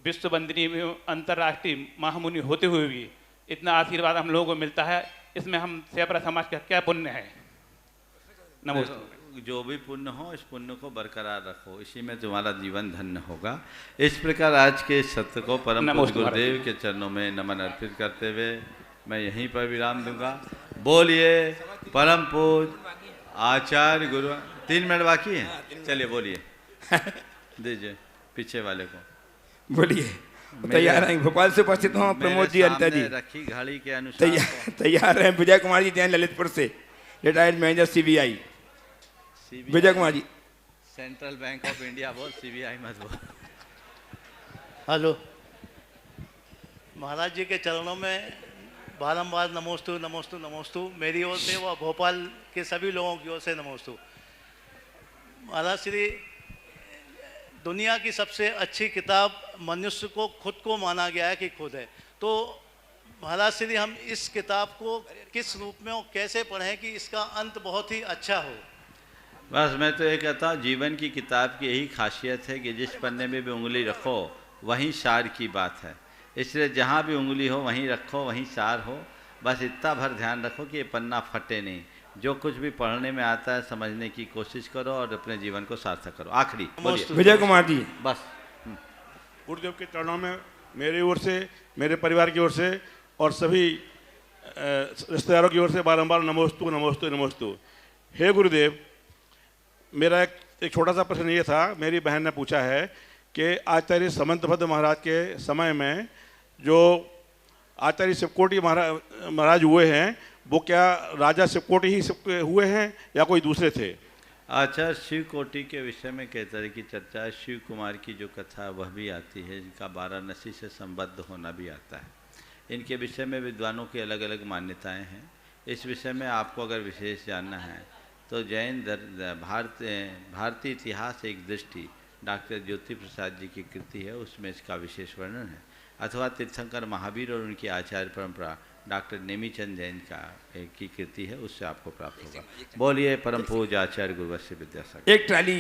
विश्व वंदनीय एवं अंतर्राष्ट्रीय महामुनि होते हुए भी इतना आशीर्वाद हम लोगों को मिलता है, इसमें हम सहपरा समाज का क्या पुण्य है? नमस्ते। जो भी पुण्य हो, इस पुण्य को बरकरार रखो, इसी में तुम्हारा जीवन धन्य होगा। इस प्रकार आज के सत्य को परम पूज्य गुरुदेव के चरणों में नमन अर्पित करते हुए मैं यहीं पर विराम दूंगा। बोलिए परम पूज्य आचार्य गुरु। 3 मिनट बाकी है, चलिए बोलिए। दीजिए पीछे वाले को। बोलिए। तैयार हैं भोपाल से उपस्थित हों प्रमोद जी, अनिता जी। रखी घड़ी के अनुसार तैयार हैं विजय कुमार जी जैन, ललितपुर से retired manager CBI। Vijay Kumar ji. Central Bank of India बोल, CBI मत बोल। हेलो, महाराज जी के चरणों में बारंबार नमोस्तु नमोस्तु नमोस्तु मेरी ओर से व भोपाल के सभी लोगों की ओर से नमोस्तु। महाराज श्री, दुनिया की सबसे अच्छी किताब मनुष्य को खुद को माना गया है कि खुद है, तो महाराज श्री हम इस किताब को किस रूप में और कैसे पढ़ें कि इसका अंत बहुत ही अच्छा हो? बस मैं तो ये कहता हूँ, जीवन की किताब की यही खासियत है कि जिस पन्ने में भी उंगली रखो वहीं सार की बात है। इसलिए जहाँ भी उंगली हो वहीं रखो, वहीं सार हो। बस इतना भर ध्यान रखो कि ये पन्ना फटे नहीं। जो कुछ भी पढ़ने में आता है समझने की कोशिश करो और अपने जीवन को सार्थक करो। आखिरी विजय कुमार जी। बस गुरुदेव के चरणों में मेरी ओर से, मेरे परिवार की ओर से और सभी रिश्तेदारों की ओर से बारंबार नमोस्तु नमोस्तु नमोस्तु। हे गुरुदेव, मेरा एक छोटा सा प्रश्न ये था। मेरी बहन ने पूछा है कि आचार्य समंतभद्र महाराज के समय में जो आचार्य शिवकोटि महाराज हुए हैं, वो क्या राजा शिवकोटि ही हुए हैं या कोई दूसरे थे? आचार्य शिवकोटि के विषय में कई तरह की चर्चा है। शिव कुमार की जो कथा है वह भी आती है, जिनका वाराणसी से संबद्ध होना भी आता है। इनके विषय में विद्वानों की अलग अलग मान्यताएं हैं। इस विषय में आपको अगर विशेष जानना है तो जैन भारतीय इतिहास एक दृष्टि डॉक्टर ज्योति प्रसाद जी की कृति है, उसमें इसका विशेष वर्णन है। अथवा तीर्थंकर महावीर और उनकी आचार्य परंपरा डॉक्टर नेमीचंद जैन की कृति है, उससे आपको प्राप्त होगा। बोलिए परम पूज्य आचार्य गुरुवत्स्य विद्यासागर। एक ट्राली